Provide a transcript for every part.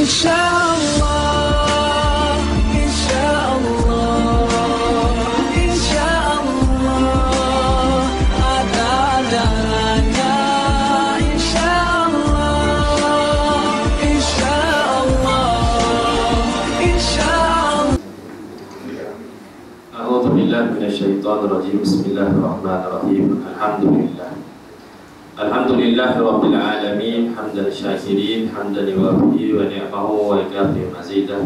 Insyaallah, insyaallah, insyaallah ada jalannya. Insyaallah, insyaallah, insyaallah. A'udzu billahi minasyaitonir rajim. Bismillahirrahmanirrahim. Alhamdulillahi rabbil alamin, hamdan syakirin, hamdan yuwafi wa ni'mahu wa yukafi mazidah.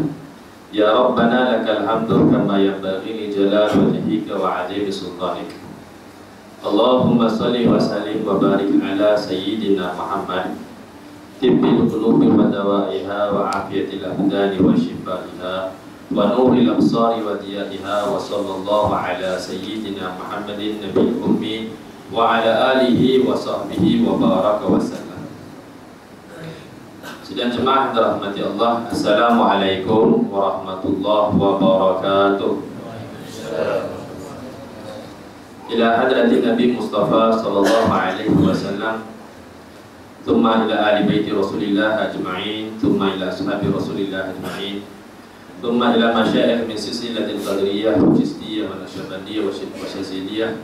Ya Rabbana lakal hamdu kama yanbaghi li jalali wajhika wa 'azimi sultanik. Allahumma salli wa sallim wa barik ala sayyidina Muhammad, tibbil qulubi wa dawaiha wa afiyatil abdani wa shifaiha wa nuril absari wa diyaiha wa sallallahu ala sayyidina Muhammadin nabiyil ummi wa ala alihi wa sahbihi wa baraka wa sallam. Sidang jemaah dirahmati Allah, Assalamualaikum warahmatullahi wabarakatuh. Ila hadratin Nabi Mustafa sallallahu alaihi wasallam, thumma ila ali baiti Rasulillah ajma'in, thumma ila ashabi Rasulillah ajma'in, thumma ila masyayikh min silsilatil qadiriyah wa chistiyah wa naqshbandiyah wa shaziliyah,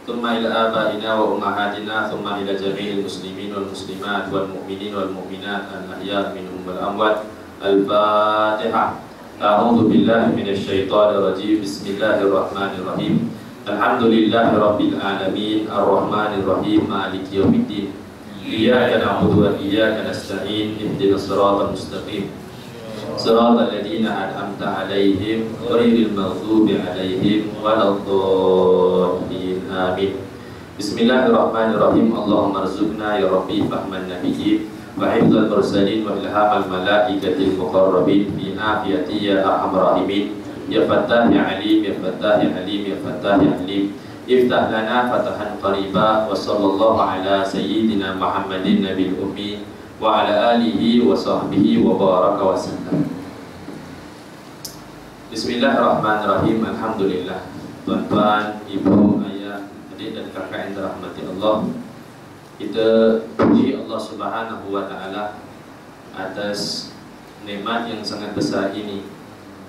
thumma ila abaina wa ummahatina, thumma ila jami'il muslimin wal muslimat wal mu'minin wal mu'minat al-ahya' minhum wal amwat. Al-Fatihah. A'udzu billahi minasy syaithanir rajim. Bismillahirrahmanirrahim. Alhamdulillahi rabbil alamin, arrahmanir rahim, maliki yaumiddin. Iyyaka na'budu wa iyyaka nasta'in. Ihdinas siratal mustaqim. Siratal ladzina an'amta 'alaihim ghairil maghdubi 'alaihim waladdallin. Amin. Bismillahirrahmanirrahim. Allahumma arzuqna ya Rabbi fahman nabiyyin wa hifdzal mursalin wa ilhamal malaikatil muqarrabin fi afiyati ya arhamar rahimin. Ya Fattah ya Alim, ya Fattah ya Alim, ya Fattah ya Alim. Iftah lana fatahan qariba wa sallallahu ala sayyidina Muhammadin nabil ummi wa ala alihi wa sahbihi wa baraka wa sallam. Bismillahirrahmanirrahim. Alhamdulillah. Tuan-tuan, ibu, ayah, adik dan kakak yang dirahmati Allah, kita puji Allah Subhanahu wa taala atas nikmat yang sangat besar ini,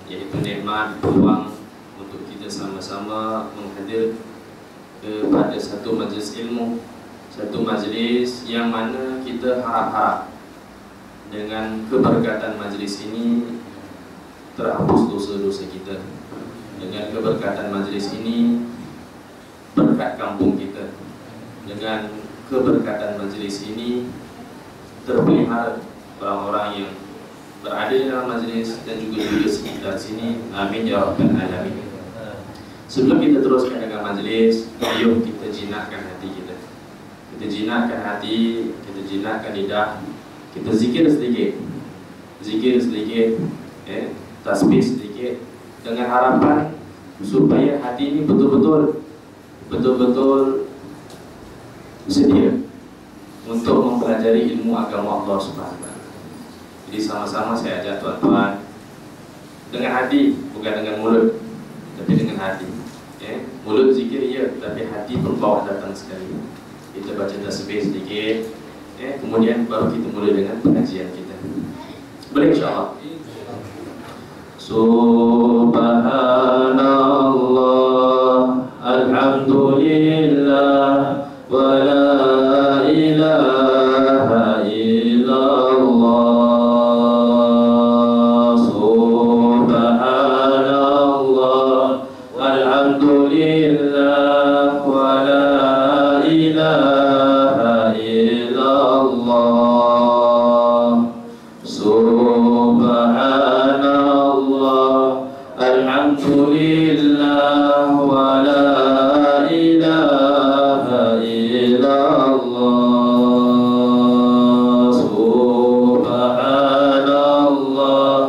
yaitu nikmat peluang untuk kita sama-sama menghadir kepada satu majlis ilmu, satu majlis yang mana kita harap-harap dengan keberkatan majlis ini terhapus dosa-dosa kita. Dengan keberkatan majlis ini berkat kampung kita. Dengan keberkatan majlis ini terpelihara orang-orang yang berada dalam majlis dan juga di sekitar sini. Amin ya rabbal alamin. Sebelum kita teruskan dengan majlis, ayo kita jinakkan hati kita. Kita jinakkan hati, kita jinakkan lidah, kita zikir sedikit. Zikir sedikit, tasbih sedikit, dengan harapan supaya hati ini betul-betul sedia untuk mempelajari ilmu agama Allah Subhanahu wa taala. Jadi sama-sama saya ajak tuan-tuan dengan hati, bukan dengan mulut, tapi dengan hati. Mulut zikir ya, tapi hati berbawah datang sekali. Kita baca tasbih sedikit, kemudian baru kita mulai dengan pengajian kita. Boleh insyaallah. Subhanallah, alhamdulillah, wa la ilaha illallah. Subhanallah, alhamdulillah, wa la ilaha illallah. Subhanallah, alhamdulillah, wa la ilaha illallah. Subhanallah,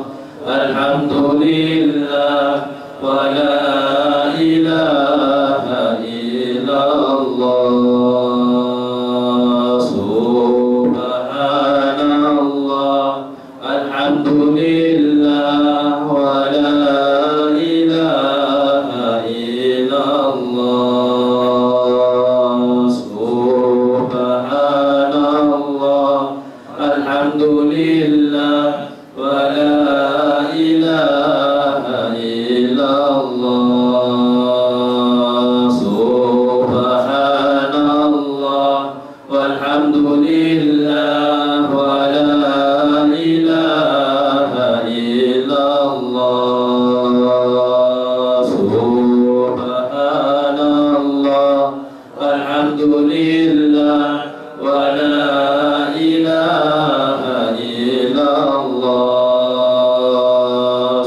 alhamdulillah, wa la ilaha illallah. Subhanallah, alhamdulillah, wa la ilaha illallah. Subhanallah, alhamdulillah, wa illallah,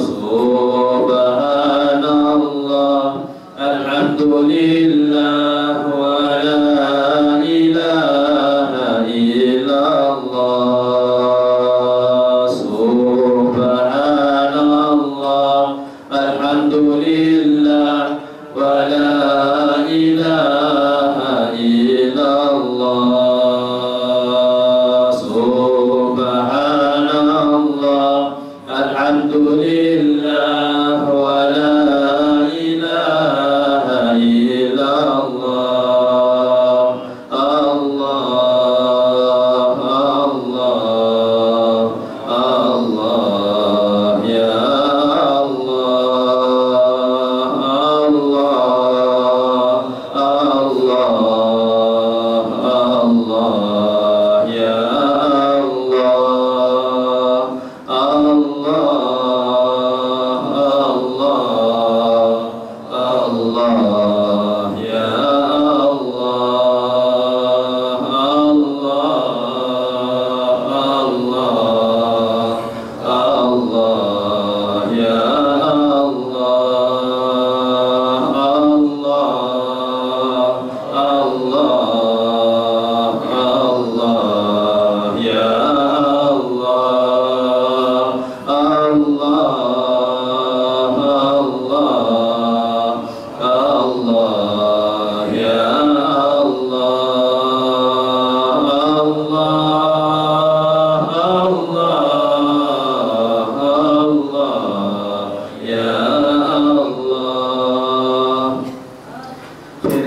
subhanallah, alhamdulillah, wa la ilaha illallah, subhanallah, alhamdulillah, wa la ilaha illallah, subhanallah, alhamdulillah, wa la ilaha illallah, Allah, Allah, Allah, ya Allah, Allah, Allah, ya Allah, Allah, ya Allah, ya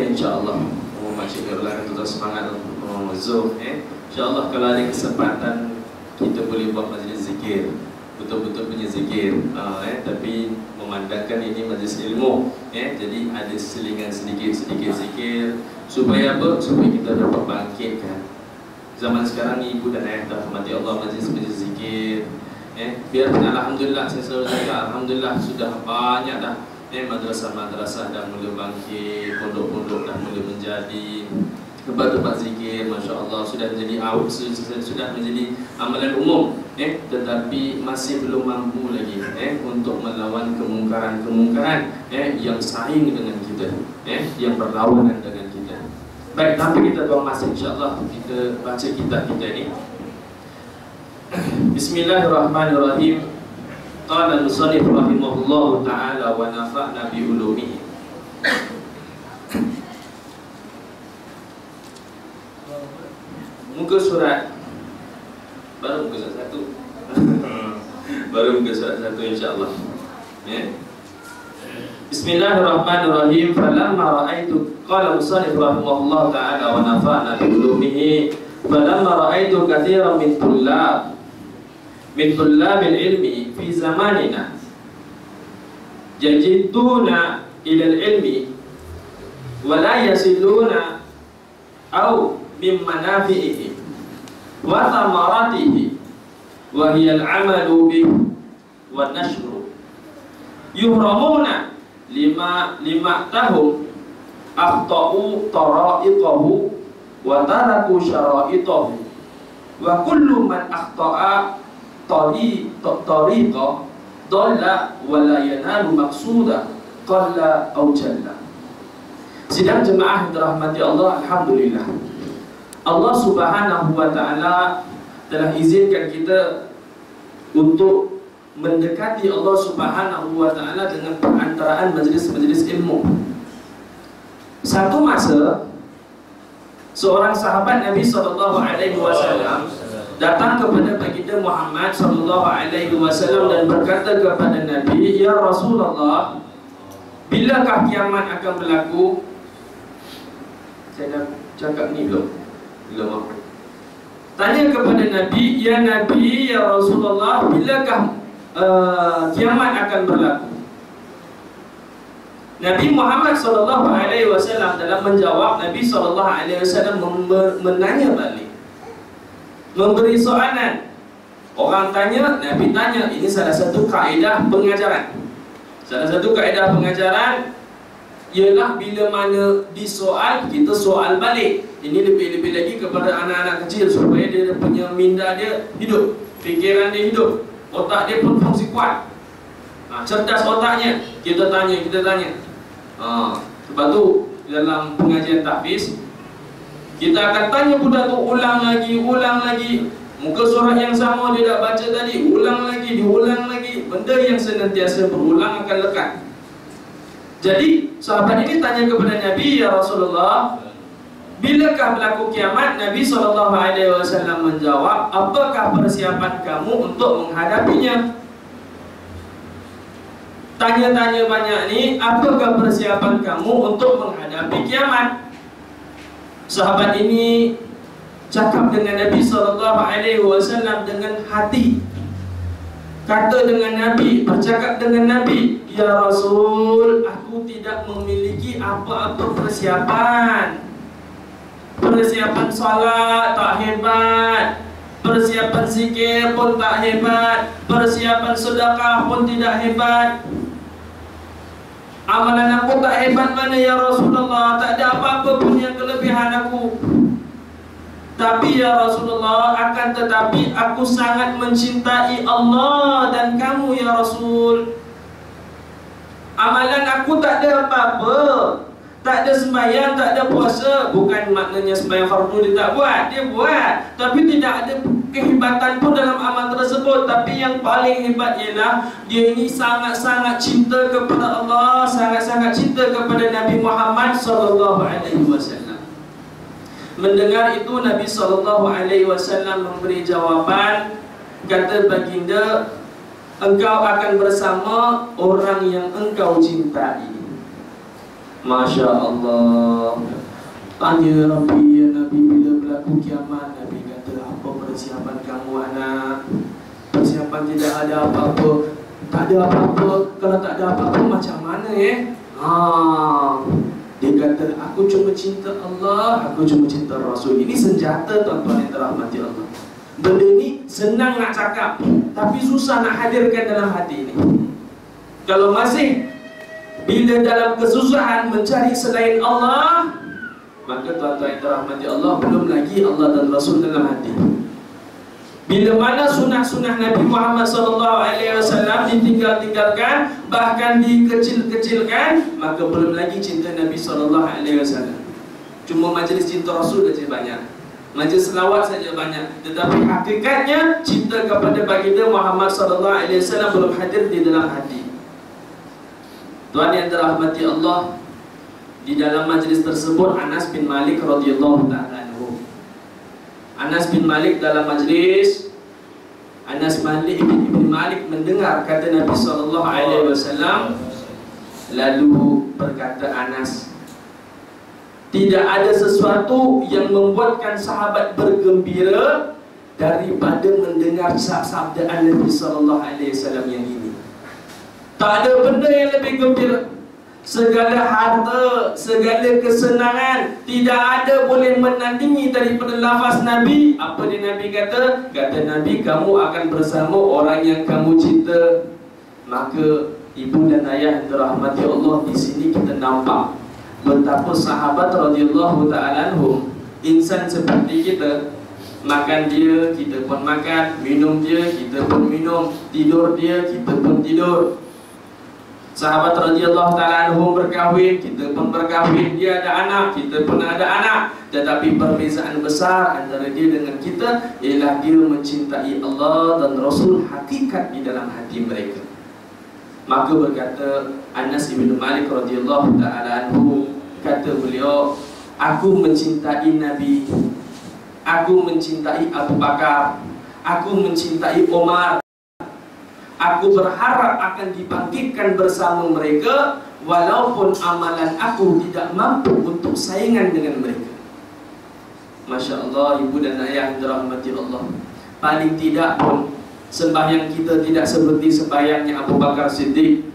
InsyaAllah makcik ulang terus semangat Zoom InsyaAllah kalau ada kesempatan kita boleh buat majlis zikir, betul-betul punya zikir tapi memandangkan ini majlis ilmu jadi ada selingan sedikit-sedikit zikir supaya apa? Supaya kita dapat bangkitkan. Zaman sekarang ni ibu dan ayah rahmati Allah, majlis-majlis zikir biar alhamdulillah saya selalu cakap alhamdulillah sudah banyak dah madrasah-madrasah dah mula bangkit, pondok-pondok dah mula menjadi, tempat-tempat zikir, masya-Allah sudah menjadi sudah menjadi amalan umum, tetapi masih belum mampu lagi untuk melawan kemungkaran yang saing dengan kita, yang berlawanan dengan kita. Baik, tapi kita buang masa insya-Allah kita baca kitab kita ni. Bismillahirrahmanirrahim. Qala al-musannif rahimahullahu ta'ala wa nafa'na bi ulumihi. Muka surat baru muka surat 1. Baru muka surat 1 insya-Allah. Bismillahirrahmanirrahim. Falamma ra'aitu qala al-musannif rahimahullahu ta'ala wa nafa'na bi ulumihi. Falamma ra'aitu katsiran min tullabil ilmi fi zamanina yajiduna ila al-ilmi wa la yasiluna aw min manafi'ihi wa thamaratihi wa hiya al-'amalu bihi wa nashru yuhramuna lima tahum akhta'u tara'iqahu wa taraku syara'itahu wa kullu man akhta'a tariqah dhalla wa la yanalu maqsuda qalla aw jalla. Sidang jemaah dirahmati Allah, alhamdulillah Allah Subhanahu wa ta'ala telah izinkan kita untuk mendekati Allah Subhanahu wa ta'ala dengan perantaraan majlis-majlis ilmu. Satu masa seorang sahabat Nabi SAW datang kepada baginda Muhammad SAW dan berkata kepada Nabi, "Ya Rasulullah, bilakah kiamat akan berlaku?" Saya dah cakap ni belum? Belum. Tanya kepada Nabi, "Ya Nabi, ya Rasulullah, bilakah kiamat akan berlaku?" Nabi Muhammad SAW dalam menjawab, Nabi SAW menanya balik, memberi soalan. Orang tanya, Nabi tanya. Ini salah satu kaedah pengajaran. Salah satu kaedah pengajaran ialah bila mana disoal, kita soal balik. Ini lebih-lebih lagi kepada anak-anak kecil supaya dia punya minda dia hidup. fikiran dia hidup, otak dia pun fungsi kuat. Cerdas otaknya. Kita tanya. Sebab tu dalam pengajian tahfiz kita akan tanya budak tu ulang lagi. Muka surat yang sama dia dah baca tadi, diulang lagi. Benda yang senantiasa berulang akan lekat. Jadi sahabat ini tanya kepada Nabi, ya Rasulullah, bilakah berlaku kiamat? Nabi SAW menjawab, apakah persiapan kamu untuk menghadapinya? Tanya-tanya banyak ni, apakah persiapan kamu untuk menghadapi kiamat? Sahabat ini cakap dengan Nabi SAW dengan hati. Kata dengan Nabi, bercakap dengan Nabi, ya Rasul, aku tidak memiliki apa-apa persiapan. Persiapan salat tak hebat, persiapan zikir pun tak hebat, persiapan sedekah pun tidak hebat. Amalan aku tak hebat mana ya Rasulullah, tak ada apa-apa pun yang kelebihan aku. Tapi ya Rasulullah, akan tetapi aku sangat mencintai Allah dan kamu ya Rasul. Amalan aku tak ada apa-apa, tak ada sembahyang, tak ada puasa. Bukan maknanya sembahyang fardu dia tak buat, dia buat. Tapi tidak ada kehebatan pun dalam amal tersebut. Tapi yang paling hebat ialah dia ini sangat-sangat cinta kepada Allah, sangat-sangat cinta kepada Nabi Muhammad SAW. Mendengar itu Nabi SAW memberi jawaban. Kata baginda, engkau akan bersama orang yang engkau cintai. Masya Allah. Tanya Nabi, ya Nabi, bila berlaku kiamat? Nabi kata, apa persiapan kamu anak? Persiapan tidak ada apa-apa. Tak ada apa-apa. Kalau tak ada apa-apa macam mana Dia kata, aku cuma cinta Allah, aku cuma cinta Rasul. Ini senjata tuan-tuan yang dirahmati Allah. Benda ni senang nak cakap, tapi susah nak hadirkan dalam hati ini. Kalau masih bila dalam kesusahan mencari selain Allah, maka tuan-tuan yang dirahmati Allah, belum lagi Allah dan Rasul dalam hati. Bila mana sunnah-sunnah Nabi Muhammad SAW ditinggal-tinggalkan, bahkan dikecil-kecilkan, maka belum lagi cinta Nabi SAW. Cuma majlis cinta Rasul saja banyak, majlis selawat saja banyak, tetapi hakikatnya cinta kepada baginda Muhammad SAW belum hadir di dalam hati. Tuan yang dirahmati Allah, di dalam majlis tersebut Anas bin Malik radhiyallahu ta'ala anhu. Anas bin Malik dalam majlis, Anas bin Malik mendengar kata Nabi SAW. Lalu berkata Anas, tidak ada sesuatu yang membuatkan sahabat bergembira daripada mendengar sabdaan Nabi SAW yang ini. Tak ada benda yang lebih gembira. Segala harta, segala kesenangan tidak ada boleh menandingi daripada lafaz Nabi. Apa dia Nabi kata? Kata Nabi, kamu akan bersama orang yang kamu cinta. Maka ibu dan ayah yang dirahmati Allah, di sini kita nampak betapa sahabat radhiyallahu ta'ala anhum, insan seperti kita. Makan dia, kita pun makan. Minum dia, kita pun minum. Tidur dia, kita pun tidur. Sahabat radhiyallahu ta'ala anhum berkahwin, kita pun berkahwin. Dia ada anak, kita pun ada anak. Tetapi perbezaan besar antara dia dengan kita ialah dia mencintai Allah dan Rasul hakikat di dalam hati mereka. Maka berkata Anas bin Malik radhiyallahu ta'ala anhu, kata beliau, aku mencintai Nabi, aku mencintai Abu Bakar, aku mencintai Umar. Aku berharap akan dibangkitkan bersama mereka, walaupun amalan aku tidak mampu untuk saingan dengan mereka. Masya Allah, ibu dan ayah yang dirahmati Allah, paling tidak pun sembahyang kita tidak seperti sembahyangnya Abu Bakar Siddiq,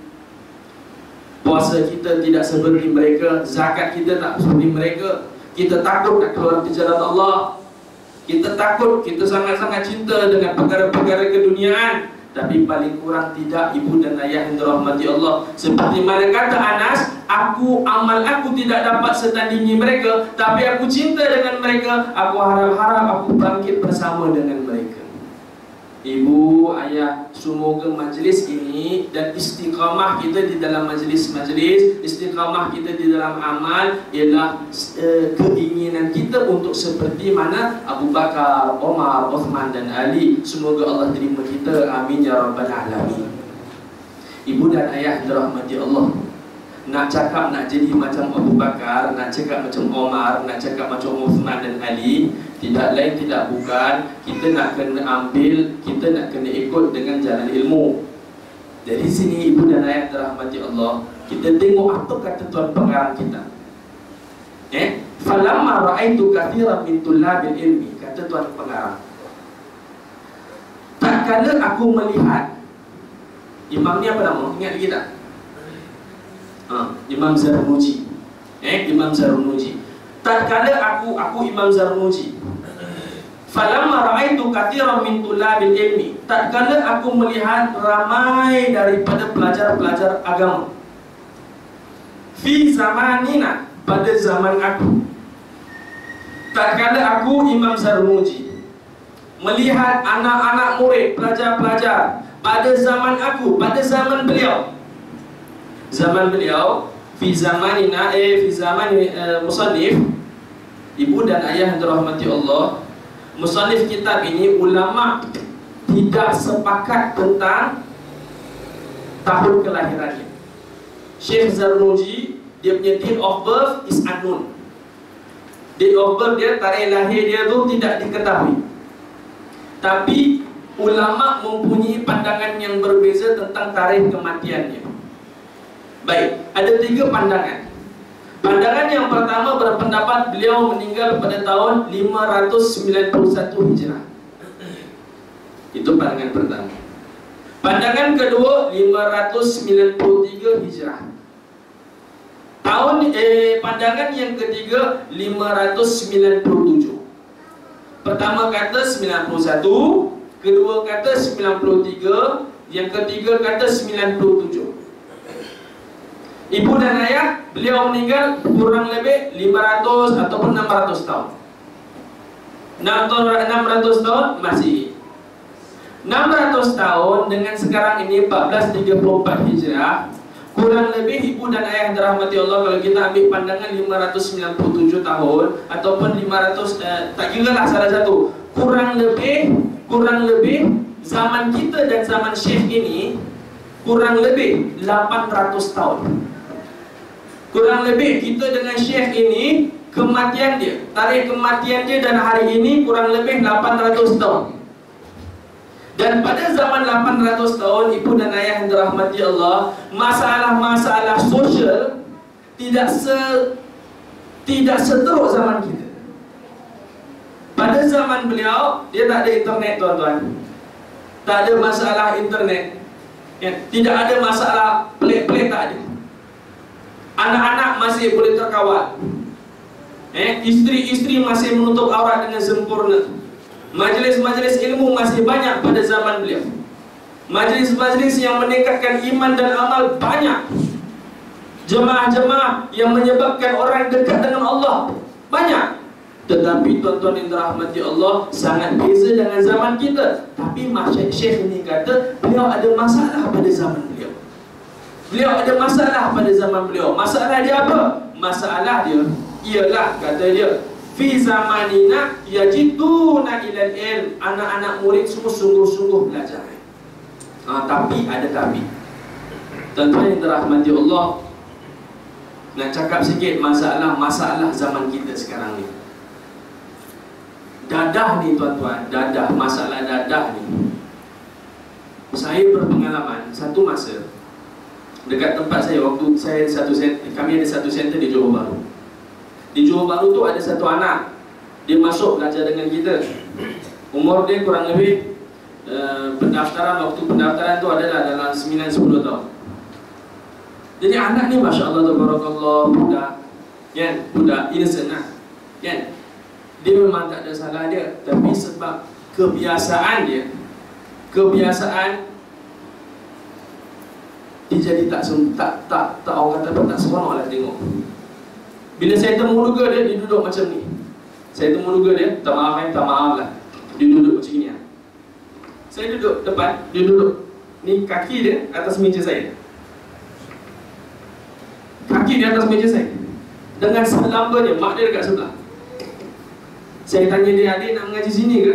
puasa kita tidak seperti mereka, zakat kita tak seperti mereka. Kita takut nak keluar ke jalan Allah, kita takut, kita sangat-sangat cinta dengan perkara-perkara keduniaan. Tapi paling kurang tidak ibu dan ayah yang dirahmati Allah. Seperti mana kata Anas, amal aku tidak dapat setandingi mereka, tapi aku cinta dengan mereka. Aku harap-harap aku bangkit bersama dengan mereka. ibu, ayah, semoga majlis ini dan istiqamah kita di dalam majlis-majlis, istiqamah kita di dalam amal ialah keinginan kita untuk seperti mana Abu Bakar, Omar, Uthman dan Ali. Semoga Allah terima kita, amin ya rabbal alamin. Ibu dan ayah dirahmati Allah, nak cakap nak jadi macam Abu Bakar, nak cakap macam Omar, nak cakap macam Uthman dan Ali, tidak lain tidak bukan kita nak kena ambil, kita nak kena ikut dengan jalan ilmu. Dari sini ibu dan ayah dirahmati Allah, kita tengok apa kata tuan pengarang kita. Falamma ra'aitu kathiran min tullabil ilmi, kata tuan pengarang, tak kala aku melihat, imam ni apa nama? Ingat lagi tak? Imam Zarnuji. Imam Zarnuji. Tatkala aku Imam Zarnuji, falamma ra'aitu kathiran min tullabil ilmi, tatkala aku melihat ramai daripada pelajar-pelajar agama, fi zamanina, pada zaman aku. Tatkala aku Imam Zarnuji melihat anak-anak murid, pelajar-pelajar pada zaman aku, pada zaman beliau. Zaman beliau, fi zamanina, fi zaman musannif, ibu dan ayah yang dirahmati Allah, musannif kitab ini ulama tidak sepakat tentang tahun kelahirannya. Syekh Zarnuji, dia punya date of birth is unknown. Date of birth dia, tarikh lahir dia tu tidak diketahui. Tapi ulama mempunyai pandangan yang berbeza tentang tarikh kematiannya. Baik, ada 3 pandangan. Pandangan yang pertama berpendapat beliau meninggal pada tahun 591 Hijrah. Itu pandangan pertama. Pandangan kedua 593 Hijrah. Pandangan yang ketiga 597. Pertama kata 91, kedua kata 93, yang ketiga kata 97. Ibu dan ayah, beliau meninggal kurang lebih 500 ataupun 600 tahun. 600 tahun masih. 600 tahun dengan sekarang ini 1434 Hijrah, kurang lebih ibu dan ayah yang dirahmati Allah, kalau kita ambil pandangan 597 tahun ataupun 500, tak kira lah salah satu, kurang lebih zaman kita dan zaman Syekh ini kurang lebih 800 tahun. Kurang lebih kita dengan Syekh ini, kematian dia, tarikh kematian dia dan hari ini kurang lebih 800 tahun. Dan pada zaman 800 tahun, ibu dan ayah yang dirahmati Allah, masalah-masalah sosial tidak seteruk zaman kita. Pada zaman beliau, dia tak ada internet, tuan-tuan. Tak ada masalah internet, tidak ada masalah pelik-pelik, tak ada. Anak-anak masih boleh terkawal, isteri-isteri masih menutup aurat dengan sempurna. Majlis-majlis ilmu masih banyak pada zaman beliau. Majlis-majlis yang meningkatkan iman dan amal banyak. Jemaah-jemaah yang menyebabkan orang dekat dengan Allah banyak. Tetapi tuan-tuan yang dirahmati Allah, sangat beza dengan zaman kita. Tapi Syekh ini kata beliau ada masalah pada zaman beliau. Beliau ada masalah pada zaman beliau. Masalah dia apa? Masalah dia ialah, kata dia, fi zamanina yajiduna ilal ilm, anak-anak murid semua sungguh-sungguh belajar. Tapi ada tapi. Tuan-tuan yang dirahmati Allah, nak cakap sikit masalah zaman kita sekarang ni. Dadah ni tuan-tuan, masalah dadah ni. Saya berpengalaman satu masa dekat tempat saya, waktu saya kami ada satu center di Johor Bahru. Di Johor Bahru tu ada satu anak, dia masuk belajar dengan kita. Umur dia kurang lebih waktu pendaftaran tu adalah dalam 9-10 tahun. Jadi anak ni Masya Allah tabarakallah, budak innocent lah, kan? Dia memang tak ada salah dia, tapi sebab kebiasaan dia jadi tak orang kata tak seronok lah tengok. Bila saya temu duga dia duduk macam ni. Saya temu duga dia, tak maaf lah, dia duduk macam ni. Saya duduk depan, dia duduk. Ni kaki dia atas meja saya. Kaki dia atas meja saya. Dengan selamba dia, mak dia dekat sebelah. Saya tanya dia, adik nak mengaji sini ke?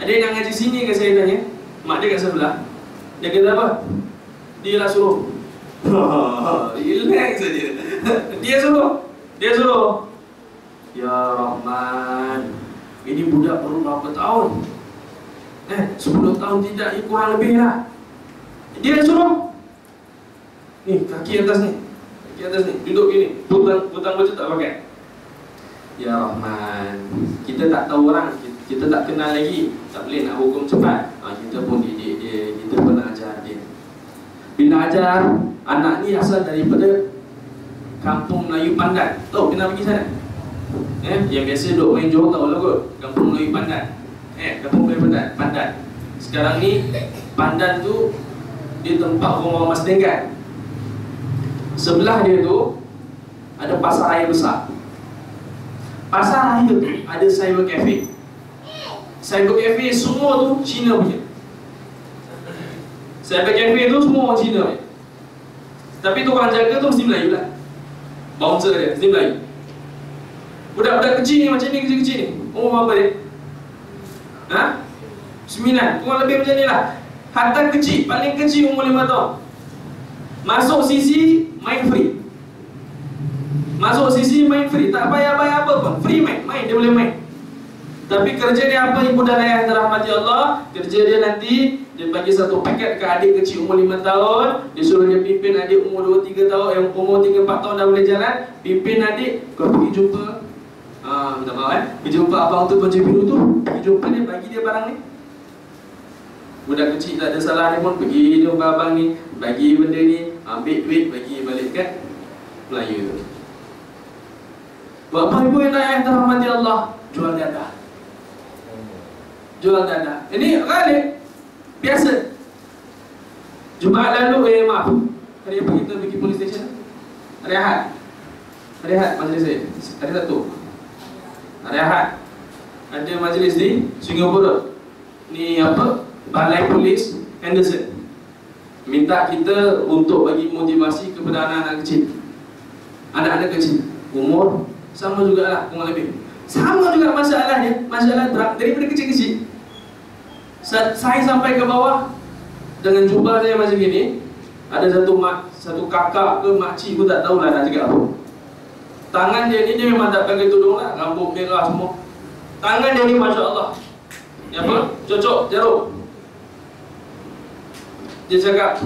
Adik nak mengaji sini ke, saya tanya. Mak dia kat sebelah. Dia kata apa? Dia lah suruh. Relax saja. Dia suruh. Ya Rahman, ini budak baru berapa tahun? 10 tahun tidak, ini kurang lebih lah. Dia suruh. Ni, kaki atas ni. Duduk gini. Butang baju tak pakai. Ya Rahman, kita tak tahu orang, kita tak kenal lagi, tak boleh nak hukum cepat. Kita pun didik dia, kita pun ajar dia. Bila ajar, anak ni asal daripada Kampung Melayu Pandan. Tahu kenal pergi sana? Yang biasa duduk main Johor tahu lah kot. Kampung Melayu Pandan. Kampung Melayu Pandan. Sekarang ni Pandan tu dia tempat orang Mas Tenggan. Sebelah dia tu ada pasar raya besar. Pasar raya tu ada cyber cafe. Cyber cafe semua tu Cina punya. Cyber cafe tu semua orang Cina punya. Tapi tukang jaga tu mesti Melayu lah. Bouncer dia mesti Melayu. Budak-budak kecil ni macam ni, kecil-kecil ni. Umur berapa dia? 9, kurang lebih macam ni lah. Hantar kecil, paling kecil umur 5 tahun. Masuk sisi main free. Tak payah bayar apa pun. Free main, dia boleh main. Tapi kerja dia apa, ibu dan ayah yang dirahmati Allah? Kerja dia nanti, dia bagi satu paket ke adik kecil umur 5 tahun. Dia suruh dia pimpin adik umur 2-3 tahun, yang umur 3-4 tahun dah boleh jalan. Pimpin adik, kau pergi jumpa minta maaf pergi jumpa abang tu baju biru tu. Pergi jumpa dia, bagi dia barang ni. Budak kecil tak ada salah dia pun pergi jumpa abang ni, bagi benda ni, ambil duit, bagi balik kat Melayu tu. Bapak ibu yang dirahmati Allah, jual dadah. Ini kali biasa. Jumaat lalu, maaf, hari apa kita pergi police station? Hari Ahad majlis saya. Hari Sabtu. Hari Ahad ada majlis di Singapura. Ni apa? Balai Polis Henderson minta kita untuk bagi motivasi kepada anak-anak kecil. Anak-anak kecil umur sama jugalah, kurang lebih sama juga masalah dia, masalah drug daripada kecil-kecil. Saya sampai ke bawah dengan jubah saya macam gini. Ada satu kakak ke makcik, aku tak tahulah nak cakap apa. Tangan dia ni, dia memang tak pakai tudung lah, rambut merah semua. Tangan dia ni Masya Allah, dia apa? Cocok jarum. Dia cakap,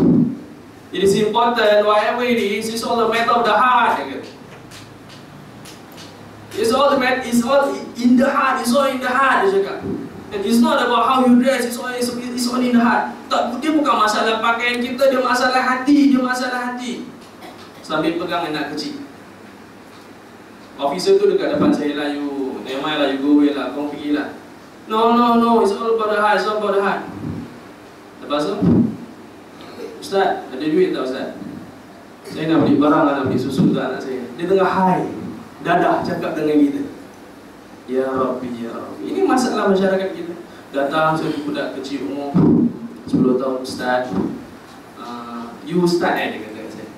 it is important, whatever it is, it's all a matter of the heart. Dia kata, it's all in the heart, it's all in the heart. Dia cakap, and it's not about how you dress, it's all in the heart. Tak, dia bukan masalah pakaian kita, dia masalah hati, Sambil pegang anak kecil. Officer tu dekat depan saya lah, you never mind lah, you go away lah, kau pergi lah. No, it's all about the heart, Lepas tu, Ustaz, ada duit tak Ustaz? Saya nak beli barang lah, nak beli susu untuk anak saya. Dia tengah high, dadah cakap dengan kita. Ya Rabbi. Ini masalah masyarakat kita. Datang seorang budak kecil umur 10 tahun, Ustaz, you Ustaz dia kata saya.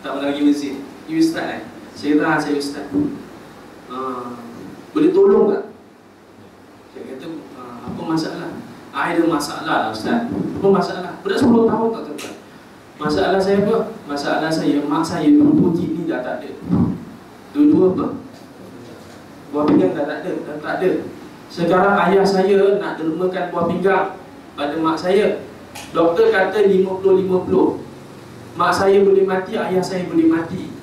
Tak pernah pergi masjid. You Ustaz Saya kata, saya Ustaz. Boleh tolong tak? Saya kata, apa masalah? Ada masalah lah Ustaz. Apa masalah? Budak 10 tahun tak tahu. Masalah saya apa? Masalah saya, mak saya dua kidney dah tak ada. Dua-dua apa? Buah pinggang dah tak ada. Sekarang ayah saya nak dermakan buah pinggang pada mak saya. Doktor kata 50-50. Mak saya boleh mati, ayah saya boleh mati.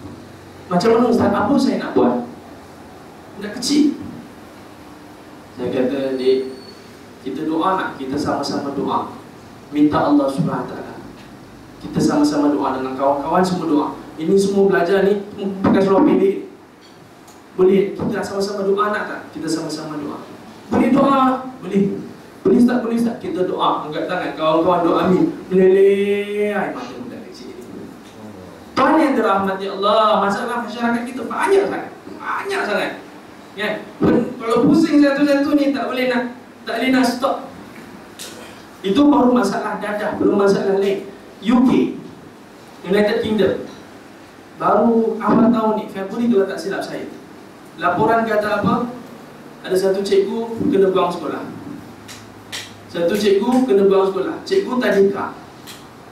Macam mana Ustaz? Apa saya nak buat? Budak kecil. Saya kata, dek, kita doa nak? Kita sama-sama doa. Minta Allah SWT. Kita sama-sama doa dengan kawan-kawan, semua doa. Ini semua belajar ni pakai seluar pendek. Boleh kita sama-sama doa nak tak? Kita sama-sama doa. Boleh doa? Boleh. Boleh Ustaz? Kita doa, angkat tangan, kawan-kawan doa amin. Meleleh mata budak kecil ni. Tuhan yang dirahmati Allah, masalah masyarakat kita banyak sangat. Ya, kalau pusing satu-satu ni tak boleh nak stop. Itu baru masalah dadah, belum masalah lain. UK, United Kingdom, baru awal tahun ni, Februari kalau tak silap saya, laporan kata apa? Ada satu cikgu kena buang sekolah. Satu cikgu kena buang sekolah. Cikgu tadika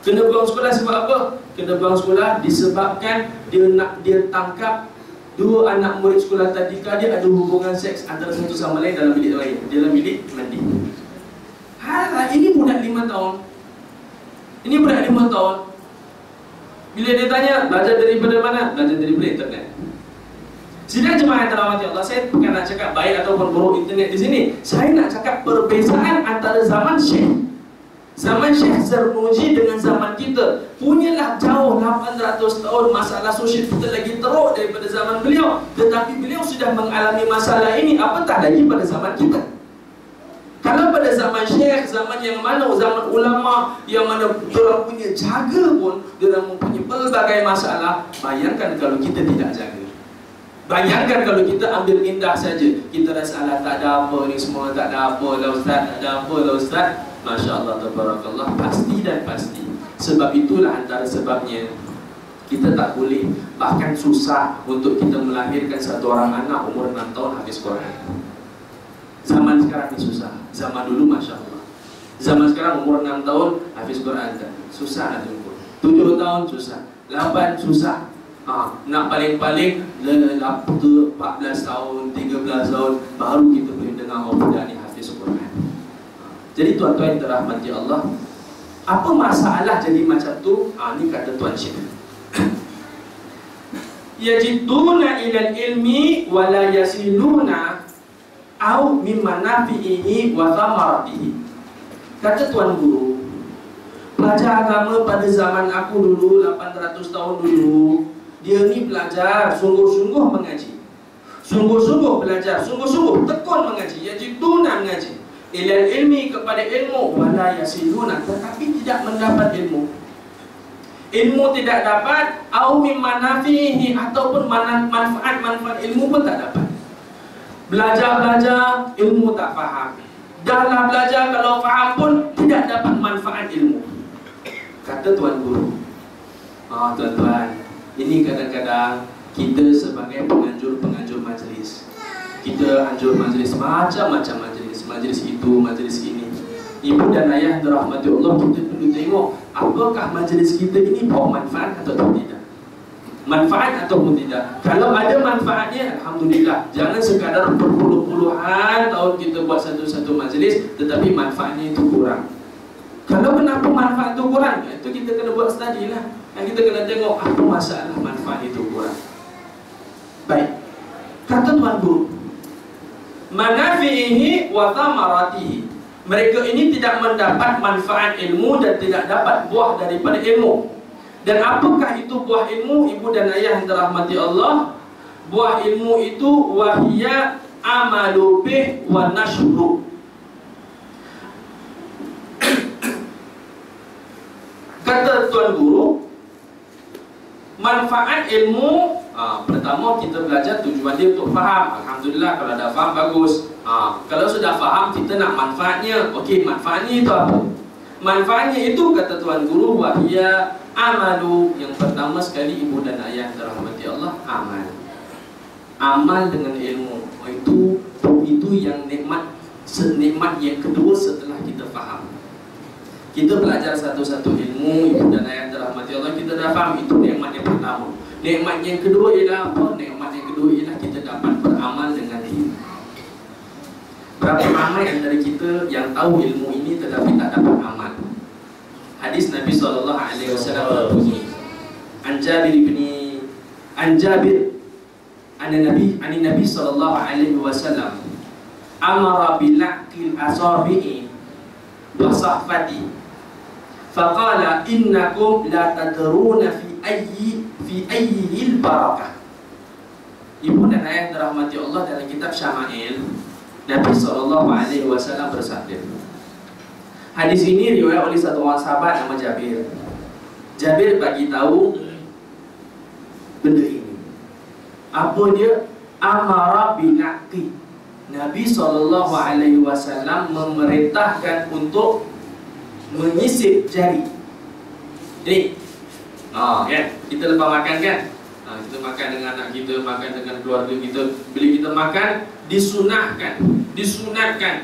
kena buang sekolah sebab apa? Kena buang sekolah disebabkan dia tangkap dua anak murid sekolah tadika dia ada hubungan seks antara satu sama lain dalam bilik lain, dalam bilik mandi. Ini budak 5 tahun. Ini budak 5 tahun. Bila dia tanya, belajar daripada mana? Belajar daripada internet. Sidang jemaah yang dirahmati Allah, saya bukan nak cakap baik ataupun buruk internet di sini. Saya nak cakap perbezaan antara zaman Syekh Zarnuji dengan zaman kita. Punyalah jauh 800 tahun, masalah sosial kita lagi teruk daripada zaman beliau. Tetapi beliau sudah mengalami masalah ini, apatah lagi pada zaman kita. Kalau pada zaman Syekh, zaman yang mana, zaman ulama yang mana diorang punya jaga pun, diorang mempunyai pelbagai masalah. Bayangkan kalau kita tidak jaga. Bayangkan kalau kita ambil indah saja, kita rasa alah tak ada apa ni semua, tak ada apa lah ustaz, tak ada apa lah ustaz. Masya Allah, tabarakallah, pasti dan pasti. Sebab itulah antara sebabnya kita tak boleh, bahkan susah untuk kita melahirkan satu orang anak umur 6 tahun hafiz Quran. Zaman sekarang ni susah. Zaman dulu Masya Allah, zaman sekarang umur 6 tahun hafiz Quran susah nak jumpa. 7 tahun susah, 8 susah. Nak paling-paling 14 tahun, 13 tahun baru kita boleh dengar orang budak ni hafiz Quran. Jadi tuan-tuan yang dirahmati Allah, apa masalah jadi macam tu? Ni kata Tuan Syekh, yajiduna ilal ilmi wala yasiluna au mimma nafi'ihi wa thamaratihi. Kata Tuan Guru, pelajar agama pada zaman aku dulu 800 tahun dulu, dia ni belajar sungguh-sungguh mengaji, sungguh-sungguh belajar, sungguh-sungguh tekun mengaji, yajiduna mengaji ilal ilmi kepada ilmu, wala yasiluna tetapi tidak mendapat ilmu. Ilmu tidak dapat, au mimma nafi'ihi ataupun manfaat ilmu pun tak dapat. Belajar ilmu tak faham. Dahlah belajar, kalau faham pun tidak dapat manfaat ilmu. Kata Tuan Guru, tuan-tuan, ini kadang-kadang kita sebagai penganjur majlis, kita anjur majlis macam-macam majlis itu, majlis ini. Ibu dan ayah dirahmati Allah, kita perlu tengok apakah majlis kita ini bawa manfaat atau tidak. Manfaat ataupun tidak. Kalau ada manfaatnya, alhamdulillah. Jangan sekadar berpuluh-puluhan tahun kita buat satu-satu majlis tetapi manfaatnya itu kurang. Kalau kenapa manfaat itu kurang, itu kita kena buat study lah. Dan kita kena tengok apa masalah manfaat itu kurang. Baik, kata Tuan Guru, manafi'ihi wa thamaratihi, mereka ini tidak mendapat manfaat ilmu dan tidak dapat buah daripada ilmu. Dan apakah itu buah ilmu? Ibu dan ayah yang dirahmati Allah, buah ilmu itu wahiyya amalu bih wa nashru. Kata Tuan Guru, manfaat ilmu, pertama kita belajar tujuan dia untuk faham. Alhamdulillah, kalau dah faham bagus. Kalau sudah faham, kita nak manfaatnya. Okey, manfaatnya itu apa? Manfaatnya itu, kata Tuan Guru, wahiyya amalu. Yang pertama sekali, ibu dan ayah dirahmati Allah, amal. Amal dengan ilmu. Itu yang nikmat yang kedua setelah kita faham. Kita belajar satu-satu ilmu, ibu dan ayah dirahmati Allah, kita dah faham, itu nikmat yang pertama. Nikmat yang kedua ialah apa? Nikmat yang kedua ialah kita dapat beramal dengan ilmu. Berapa ramai antara kita yang tahu ilmu ini tetapi tak dapat amal? Hadis Nabi SAW berbunyi, An Jabir an Nabi SAW amara bilaqil asabi'i wa sahfati faqala innakum la tadruna fi ayyil barakah. Ibu dan ayah dirahmati Allah, dalam kitab Syama'il Nabi SAW bersabda. Hadis ini riwayat oleh satu orang sahabat nama Jabir. Jabir bagi tahu benda ini. Apa dia? Amara binaqi. Nabi SAW memerintahkan untuk menyisip jari. Ini, kan? Kita lepas makan kan? Kita makan dengan anak kita, makan dengan keluarga kita. Bila kita makan, disunatkan,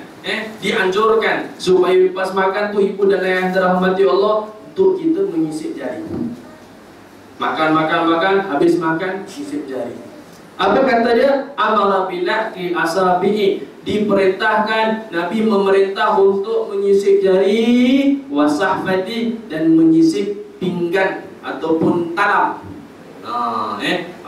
dianjurkan supaya lepas makan tu ibu dan ayah yang dirahmati Allah untuk kita menyisip jari. Makan, habis makan sisip jari. Apa kata dia? Amara bilaqi asabi'i, diperintahkan, Nabi memerintah untuk menyisip jari, wasahfati, dan menyisip pinggan ataupun talam.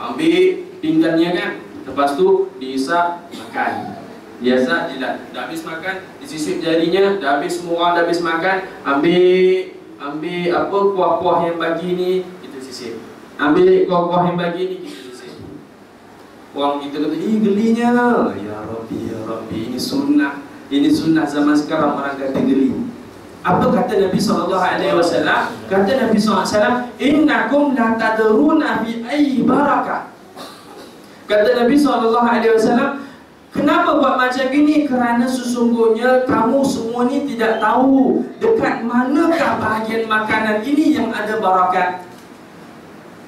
Ambil pinggannya kan, lepas tu diisap makan. Biasa jilat. Dah habis makan, disisip jarinya. Dah habis semua, dah habis makan, ambil apa kuah-kuah yang bagi ni kita sisip. Ambil kuah-kuah yang bagi ni kita sisip. Orang kita kata, gelinya. Ya Rabbi, ini sunnah. Ini sunnah zaman sekarang orang kata geli. Apa kata Nabi SAW? Kata Nabi SAW, innakum la tadruna bi ayyi barakah. Kata Nabi SAW, kenapa buat macam ini? Kerana sesungguhnya kamu semua ni tidak tahu dekat manakah bahagian makanan ini yang ada barakat.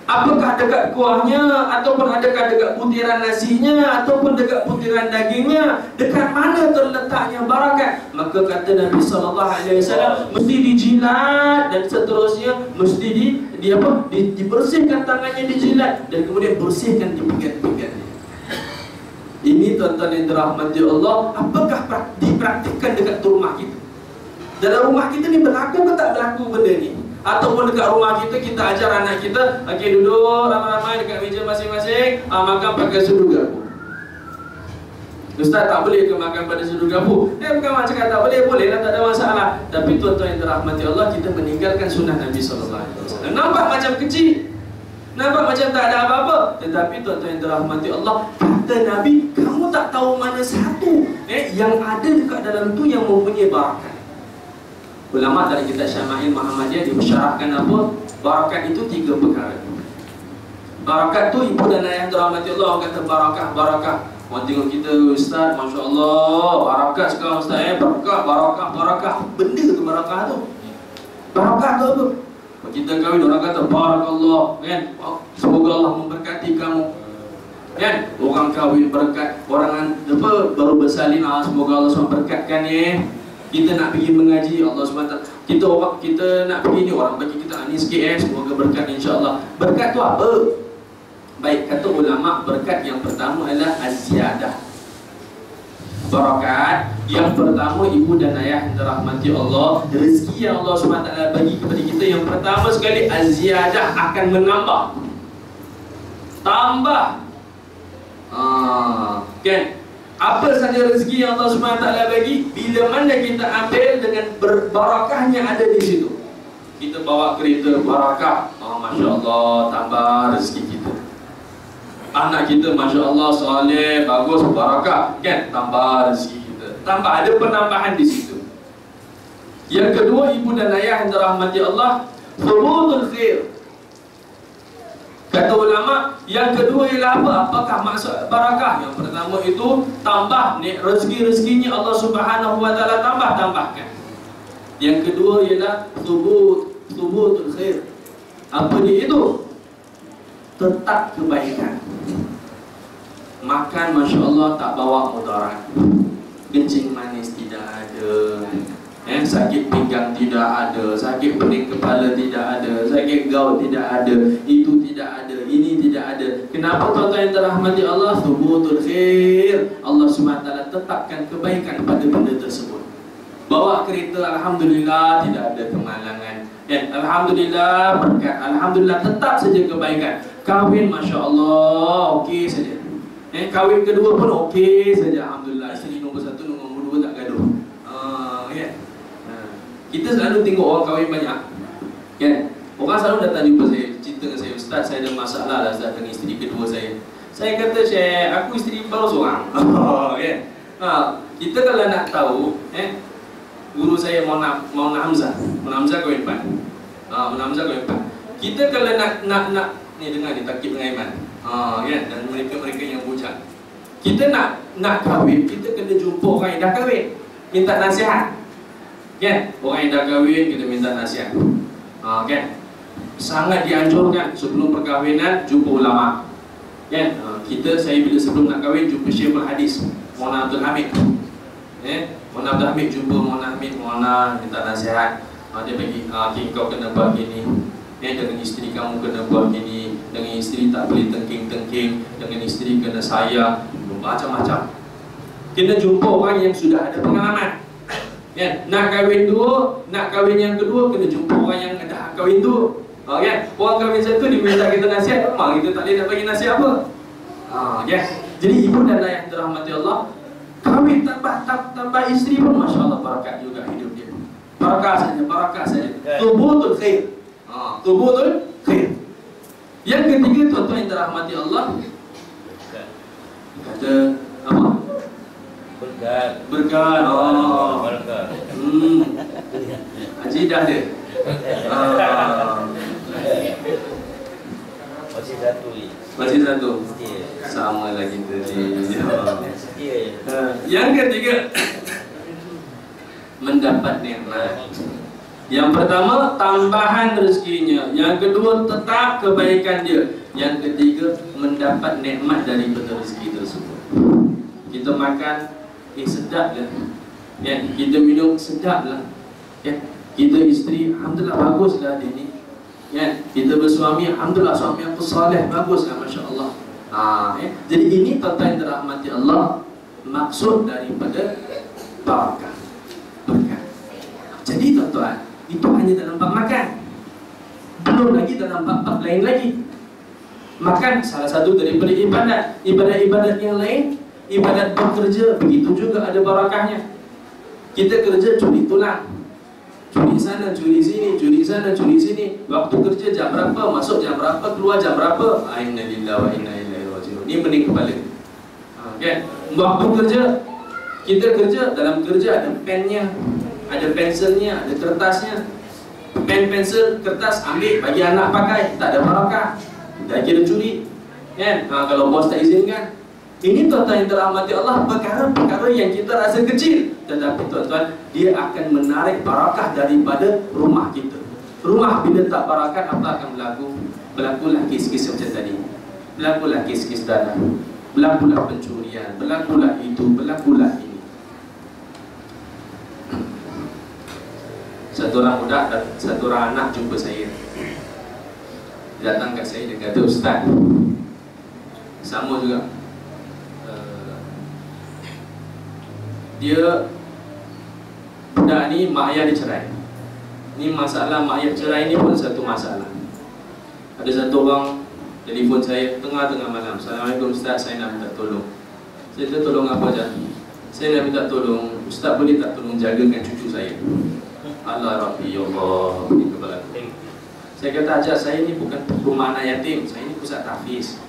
Apakah dekat kuahnya, ataupun adakah dekat butiran nasinya, ataupun dekat butiran dagingnya? Dekat mana terletaknya barakat? Maka kata Nabi SAW, mesti dijilat dan seterusnya, mesti dibersihkan tangannya, dijilat, dan kemudian bersihkan di pinggan-pinggannya. Ini tuan-tuan yang dirahmati Allah, apakah dipraktikkan dekat rumah kita? Dalam rumah kita ni berlaku ke tak berlaku benda ni? Ataupun dekat rumah kita, kita ajar anak kita, okey, duduk ramai-ramai dekat meja masing-masing, makan pakai sudu garpu. Ustaz, tak boleh ke makan pada sudu garpu? Bukan mak cakap tak boleh, boleh lah, tak ada masalah. Tapi tuan-tuan yang dirahmati Allah, kita meninggalkan sunnah Nabi SAW. Nampak macam kecil, nampak macam tak ada apa-apa, tetapi tuan-tuan yang dirahmati Allah, kata Nabi, kamu tak tahu mana satu yang ada dekat dalam tu yang mempunyai barakat. Ulama dari kitab Syama'il Muhammadiyah disyarahkan apa? Barakat itu 3 perkara. Barakat tu ibu dan ayah dirahmati Allah, orang kata barakah. Orang tengok kita, Ustaz, Masya Allah, barakat sekarang Ustaz, barakah. Benda tu barakah tu. Barakah tu apa? Kita kahwin, orang kata barakallah, kan? Semoga Allah memberkati kamu, kan? Orang kahwin berkat, orang apa baru bersalin, semoga Allah SWT berkatkan ya. Kita nak pergi mengaji, Allah SWT, kita nak pergi ni, orang bagi kita ni sikit semoga berkat insya-Allah. Berkat tu apa? Baik, kata ulama, berkat yang pertama adalah az-ziyadah. Barakat yang pertama, ibu dan ayah yang dirahmati Allah, rezeki yang Allah SWT bagi kepada kita, yang pertama sekali az-ziyadah, akan menambah, tambah. Kan? Apa saja rezeki yang Allah SWT bagi, bila mana kita ambil dengan berbarakahnya ada di situ. Kita bawa kereta barakah, Masya Allah, tambah rezeki kita. Anak kita Masya Allah soleh, bagus, barakah, kan? Tambah rezeki kita, tambah, ada penambahan di situ. Yang kedua, ibu dan ayah yang dirahmati Allah, thubutul khair. Kata ulama, yang kedua ialah apa? Apakah maksud barakah? Yang pertama itu tambah, rezeki-rezekinya Allah Subhanahu wa taala tambahkan. Yang kedua ialah thubutul khair. Apa dia itu? Tetap kebaikan. Makan Masya Allah tak bawa mudarat. Kencing manis tidak ada, sakit pinggang tidak ada, sakit pening kepala tidak ada, sakit gaut tidak ada, itu tidak ada, ini tidak ada. Kenapa tuan-tuan yang dirahmati Allah? Thubutul khair. Allah SWT tetapkan kebaikan pada benda tersebut. Bawa kereta, Alhamdulillah tidak ada kemalangan, Alhamdulillah berkat, Alhamdulillah tetap saja kebaikan. Kahwin Masya Allah okey saja, kahwin kedua pun okey saja, Alhamdulillah. Isteri nombor 1, nombor 2 tak gaduh. Kita selalu tengok orang kahwin banyak, kan? Orang selalu datang jumpa saya, cerita dengan saya, Ustaz, saya ada masalah lah Ustaz dengan isteri kedua saya. Saya kata, Syekh, aku isteri baru seorang. Kan? Kita kalau nak tahu, guru saya Maulana Hamzah, kahwin 4. Maulana Hamzah kahwin 4. Kita kalau nak ni dengar ni takib dengan iman. Kan? Dan mereka yang bujang. Kita nak kahwin, kita kena jumpa orang yang dah kahwin, minta nasihat. Kan? Orang yang dah kahwin kita minta nasihat. Kan? Sangat dianjurkan sebelum perkahwinan jumpa ulama. Kan? Saya bila sebelum nak kahwin jumpa Syekhul Hadis Maulana Abdul Hamid. Maulana Abdul Hamid jumpa Maulana Hamid, Maulana minta nasihat. Dia bagi kau kena buat gini. Dengan isteri kamu kena buat gini. Dengan isteri tak boleh tengking-tengking. Dengan isteri kena sayang. Macam-macam. Kena jumpa orang yang sudah ada pengalaman. Nak kahwin dua, nak kahwin yang kedua, kena jumpa orang yang dah kahwin dua. Orang kahwin satu dia minta kita nasihat, memang kita tak boleh nak bagi nasihat apa. Jadi ibu dan ayah dirahmati Allah, kahwin tambah isteri pun Masya Allah barakat juga hidup dia. Barakah saja. Tubutul khair. Tubutul khair. Yang ketiga tuan-tuan yang dirahmati Allah, kata apa? Berkat. Berkat. Haji dah ada. Masih satu. Sama lagi tadi. Yang ketiga, mendapat nikmat. Yang pertama, tambahan rezekinya. Yang kedua, tetap kebaikan dia. Yang ketiga, mendapat nikmat daripada rezeki tersebut. Kita makan sedap lah. Kita minum sedap lah. Kita isteri, alhamdulillah baguslah dia ni. Kita bersuami, alhamdulillah suami aku soleh, baguslah Masya Allah. Jadi ini tuan-tuan yang dirahmati Allah, maksud daripada barakah, berkat. Jadi tuan-tuan, itu hanya dalam bab makan. Belum lagi dalam bab-bab lain lagi. Makan salah satu daripada ibadat. Ibadat-ibadat yang lain, ibadat bekerja, begitu juga ada barakahnya. Kita kerja curi tulang, curi sana, curi sini, curi sana, curi sini. Waktu kerja jam berapa, masuk jam berapa, keluar jam berapa. Inna lillahi wa inna ilaihi raji'un. Ini pening kepala. Waktu kerja, kita kerja, dalam kerja ada pennya, ada pensilnya, ada kertasnya. Pen, pensel, kertas ambil bagi anak pakai, tak ada barakah. Dah kira curi. Kalau bos tak izinkan. Ini tuan-tuan yang dirahmati Allah, perkara-perkara yang kita rasa kecil, tetapi tuan-tuan, dia akan menarik barakah daripada rumah kita. Rumah bila tak barakah, apa akan berlaku? Berlakulah kes-kes macam tadi. Berlakulah kes-kes dana. Berlakulah pencurian. Berlakulah itu, berlakulah ini. Satu orang budak dan satu orang anak jumpa saya. Dia datang kat saya, dia kata, Ustaz, sama juga. Dia budak ni mak ayah dia cerai. Ni masalah mak ayah cerai ni pun satu masalah. Ada satu orang telefon saya tengah-tengah malam. Assalamualaikum Ustaz, saya nak minta tolong. Saya kata tolong apa je? Saya nak minta tolong, Ustaz boleh tak tolong jagakan cucu saya? Allah Rabbi, ya Allah, beri kepala. Saya kata ajak saya ni bukan rumah anak yatim, saya ni pusat tahfiz.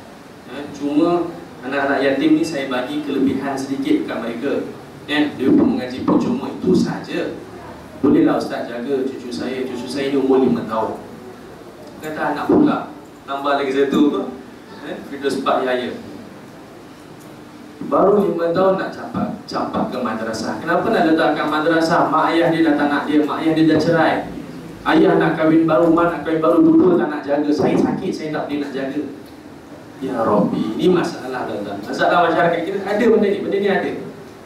Cuma anak-anak yatim ni saya bagi kelebihan sedikit dekat mereka. Dia pun mengaji percuma, itu saja. Bolehlah Ustaz jaga cucu saya ni umur 5 tahun. Kata anak pula, tambah lagi satu apa? Firdaus Pak Yahya. Baru 5 tahun nak campak ke madrasah. Kenapa nak letakkan madrasah? Mak ayah dia dah tak nak dia, mak ayah dia dah cerai. Ayah nak kahwin baru, mak nak kahwin baru, dua tak nak jaga. Saya sakit, saya tak boleh nak jaga. Ya Rabbi, ini masalah tuan-tuan. Masalah masyarakat kita ada benda ni ada.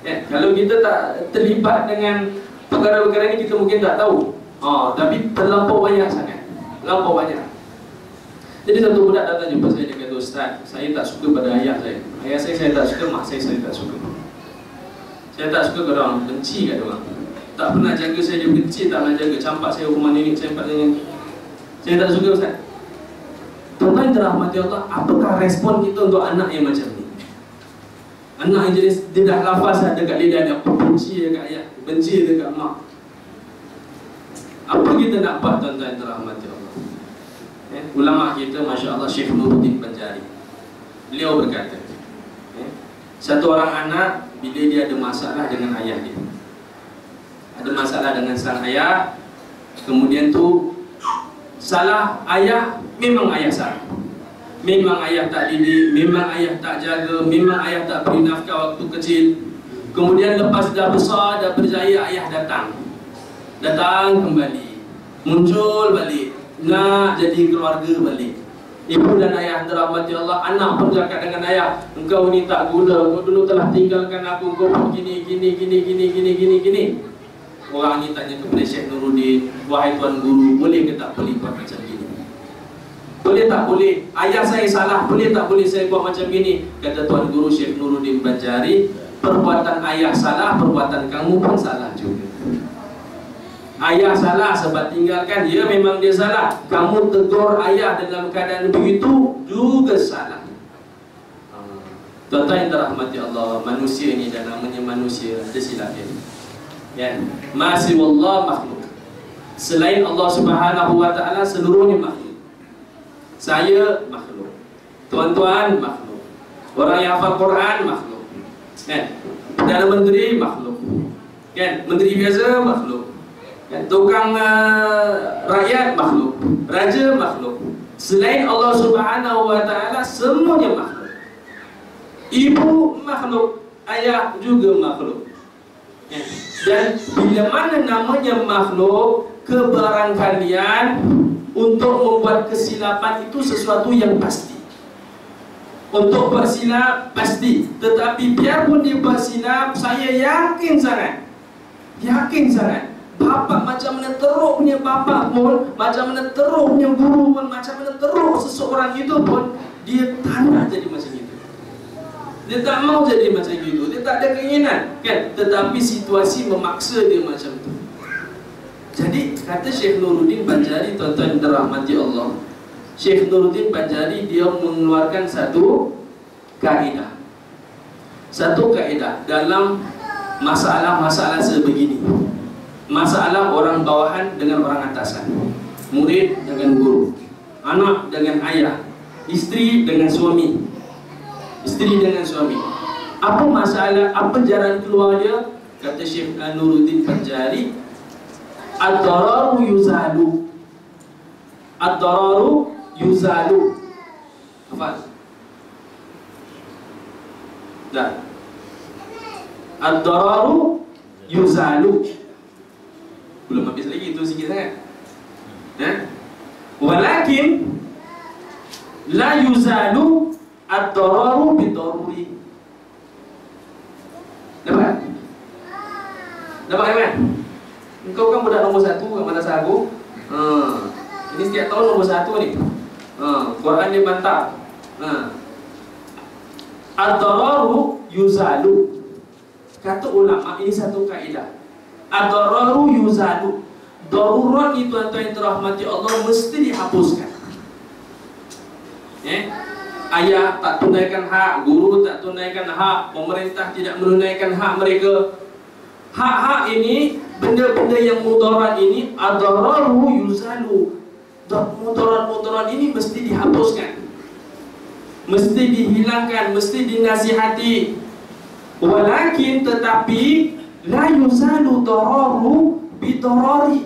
Kalau kita tak terlibat dengan perkara-perkara ini, kita mungkin tak tahu. Tapi terlampau banyak sangat. Terlampau banyak. Jadi satu budak datang jumpa saya, dia kata, Ustaz, saya tak suka pada ayah saya. Ayah saya tak suka, mak saya tak suka. Saya tak suka kalau orang benci kat orang. Tak pernah jaga saya, dia benci, tak pernah jaga. Campak saya rumah nenek, campak saya. Saya tak suka Ustaz. Tuan-tuan dirahmati Allah, apakah respon kita untuk anak yang macam ni? Anak yang jenis dia dah lafaz dekat lidah dia, benci dekat ayah, benci dekat mak. Apa kita nak buat tuan-tuan dirahmati Allah? Ulama kita, Masya Allah, Syekh Nuruddin Banjari, beliau berkata, satu orang anak bila dia ada masalah dengan ayah dia, ada masalah dengan sang ayah, kemudian tu salah ayah, memang ayah salah. Memang ayah tak didik, memang ayah tak jaga, memang ayah tak beri nafkah waktu kecil. Kemudian lepas dah besar, dah berjaya, ayah datang. datang kembali, muncul balik, nak jadi keluarga balik. Ibu dan ayah dirahmati Allah, anak pun cakap dengan ayah, engkau ni tak guna, kau dulu telah tinggalkan aku, kau pun gini. Orang ni tanya kepada Syekh Nuruddin, wahai Tuan Guru, boleh ke tak boleh buat macam gini? Boleh tak boleh? Ayah saya salah, boleh tak boleh saya buat macam gini? Kata Tuan Guru Syekh Nuruddin Banjari, perbuatan ayah salah, perbuatan kamu pun salah juga. Ayah salah sebab tinggalkan, ya memang dia salah. Kamu tegur ayah dalam keadaan begitu juga salah. Tuan-tuan yang dirahmati Allah, manusia ni dan namanya manusia ada silap dia. Ya, masih wallah makhluk. Selain Allah Subhanahu wa taala seluruhnya makhluk. Saya makhluk. Tuan-tuan makhluk. Orang yang hafal Quran makhluk. Kan? Perdana Menteri makhluk. Kan? Menteri biasa makhluk. Kan? Tukang rakyat makhluk. Raja makhluk. Selain Allah Subhanahu wa taala semuanya makhluk. Ibu makhluk, ayah juga makhluk. Dan bila mana namanya makhluk, kebarangkalian untuk membuat kesilapan itu sesuatu yang pasti. Untuk bersilap pasti. Tetapi biarpun dia bersilap, saya yakin sangat, bapak macam mana teruk punya bapak pun, macam mana teruk punya guru pun, macam mana teruk seseorang itu pun, dia tak nak jadi macam itu. Dia tak mau jadi macam itu. Dia tak ada keinginan, kan? Tetapi situasi memaksa dia macam itu. Jadi kata Syekh Nuruddin Banjari, tuan-tuan yang dirahmati Allah, Syekh Nuruddin Banjari dia mengeluarkan satu kaedah. Satu kaedah dalam masalah-masalah sebegini. Masalah orang bawahan dengan orang atasan, murid dengan guru, anak dengan ayah, isteri dengan suami, Apa masalah, apa jalan keluar dia? Kata Syekh Nuruddin Banjari, ad-dararu yuzalu. Ad-dararu yuzalu. Apa? Dah. Ad-dararu yuzalu. Belum habis lagi, itu sikit sangat. Walakin la yuzalu ad-dararu bidaruri. Dapat kan? Engkau kan budak nombor 1 kat madrasah aku. Ini setiap tahun nombor 1 ni. Quran dia mantap. Ad-dararu yuzalu. Kata ulama, ini satu kaedah. Ad-dararu yuzalu. Darurat ni tuan-tuan yang dirahmati Allah mesti dihapuskan. Ayah tak tunaikan hak, guru tak tunaikan hak, pemerintah tidak menunaikan hak mereka. Hak-hak ini, benda-benda yang mudarat ini, ad-dararu yuzalu. Mudarat-mudarat ini mesti dihapuskan, mesti dihilangkan, mesti dinasihati. Walakin tetapi la yuzalu dararu bidarari.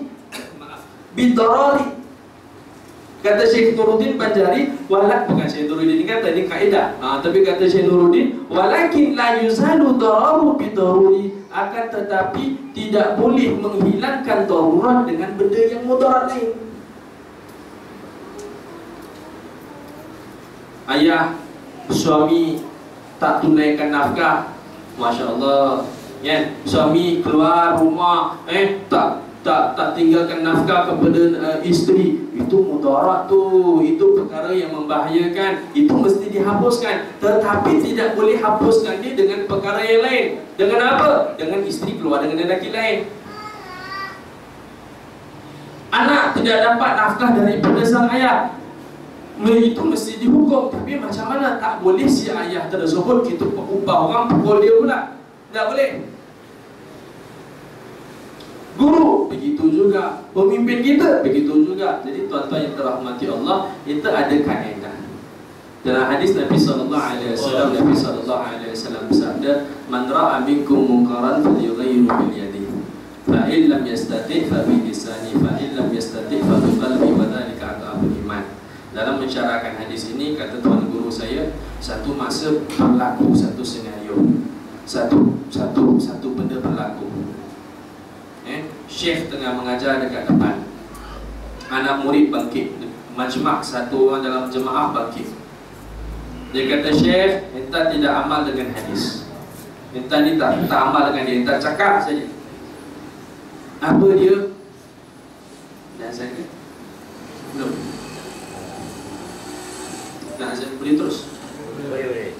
Kata Syekh Nuruddin Banjari, bukan Syekh Nuruddin ini kata, ini kaedah. Tapi kata Syekh Nuruddin, walakin la yuzalu dararu bidaruri, akan tetapi tidak boleh menghilangkan darurat dengan benda yang mudarat lain. Ayah, suami tak tunaikan nafkah, Masya Allah, ya, suami keluar rumah, tak tinggalkan nafkah kepada isteri, itu mudarat tu, itu perkara yang membahayakan, itu mesti dihapuskan. Tetapi tidak boleh hapuskan dia dengan perkara yang lain. Dengan apa? Dengan isteri keluar dengan lelaki lain. Anak tidak dapat nafkah daripada sang ayah, itu mesti dihukum. Tapi macam mana? Tak boleh si ayah tersebut kita upah orang pukul dia pula. Tak boleh. Guru begitu juga, pemimpin kita begitu juga. Jadi tuan-tuan yang dirahmati Allah, kita ada kaedah. Dalam hadis Nabi SAW, Nabi SAW bersabda, "Man ra'a minkum munkaran falyughayyirhu bil yadihi, fa in lam yastati' fa bi lisanihi, fa in lam yastati' fa bi qalbihi, wa dzalika adhaful iman." Dalam mensyarahkan hadis ini, kata tuan guru saya, satu masa berlaku satu senario, satu benda berlaku. Syekh tengah mengajar dekat depan. Anak murid bangkit, majma' satu orang dalam jemaah bangkit. Dia kata, Syekh, enta tidak amal dengan hadis. Enta ni tak amal dengan dia, enta cakap saja. Apa dia? Dan saya kata, belum. Nak saya boleh terus? Boleh.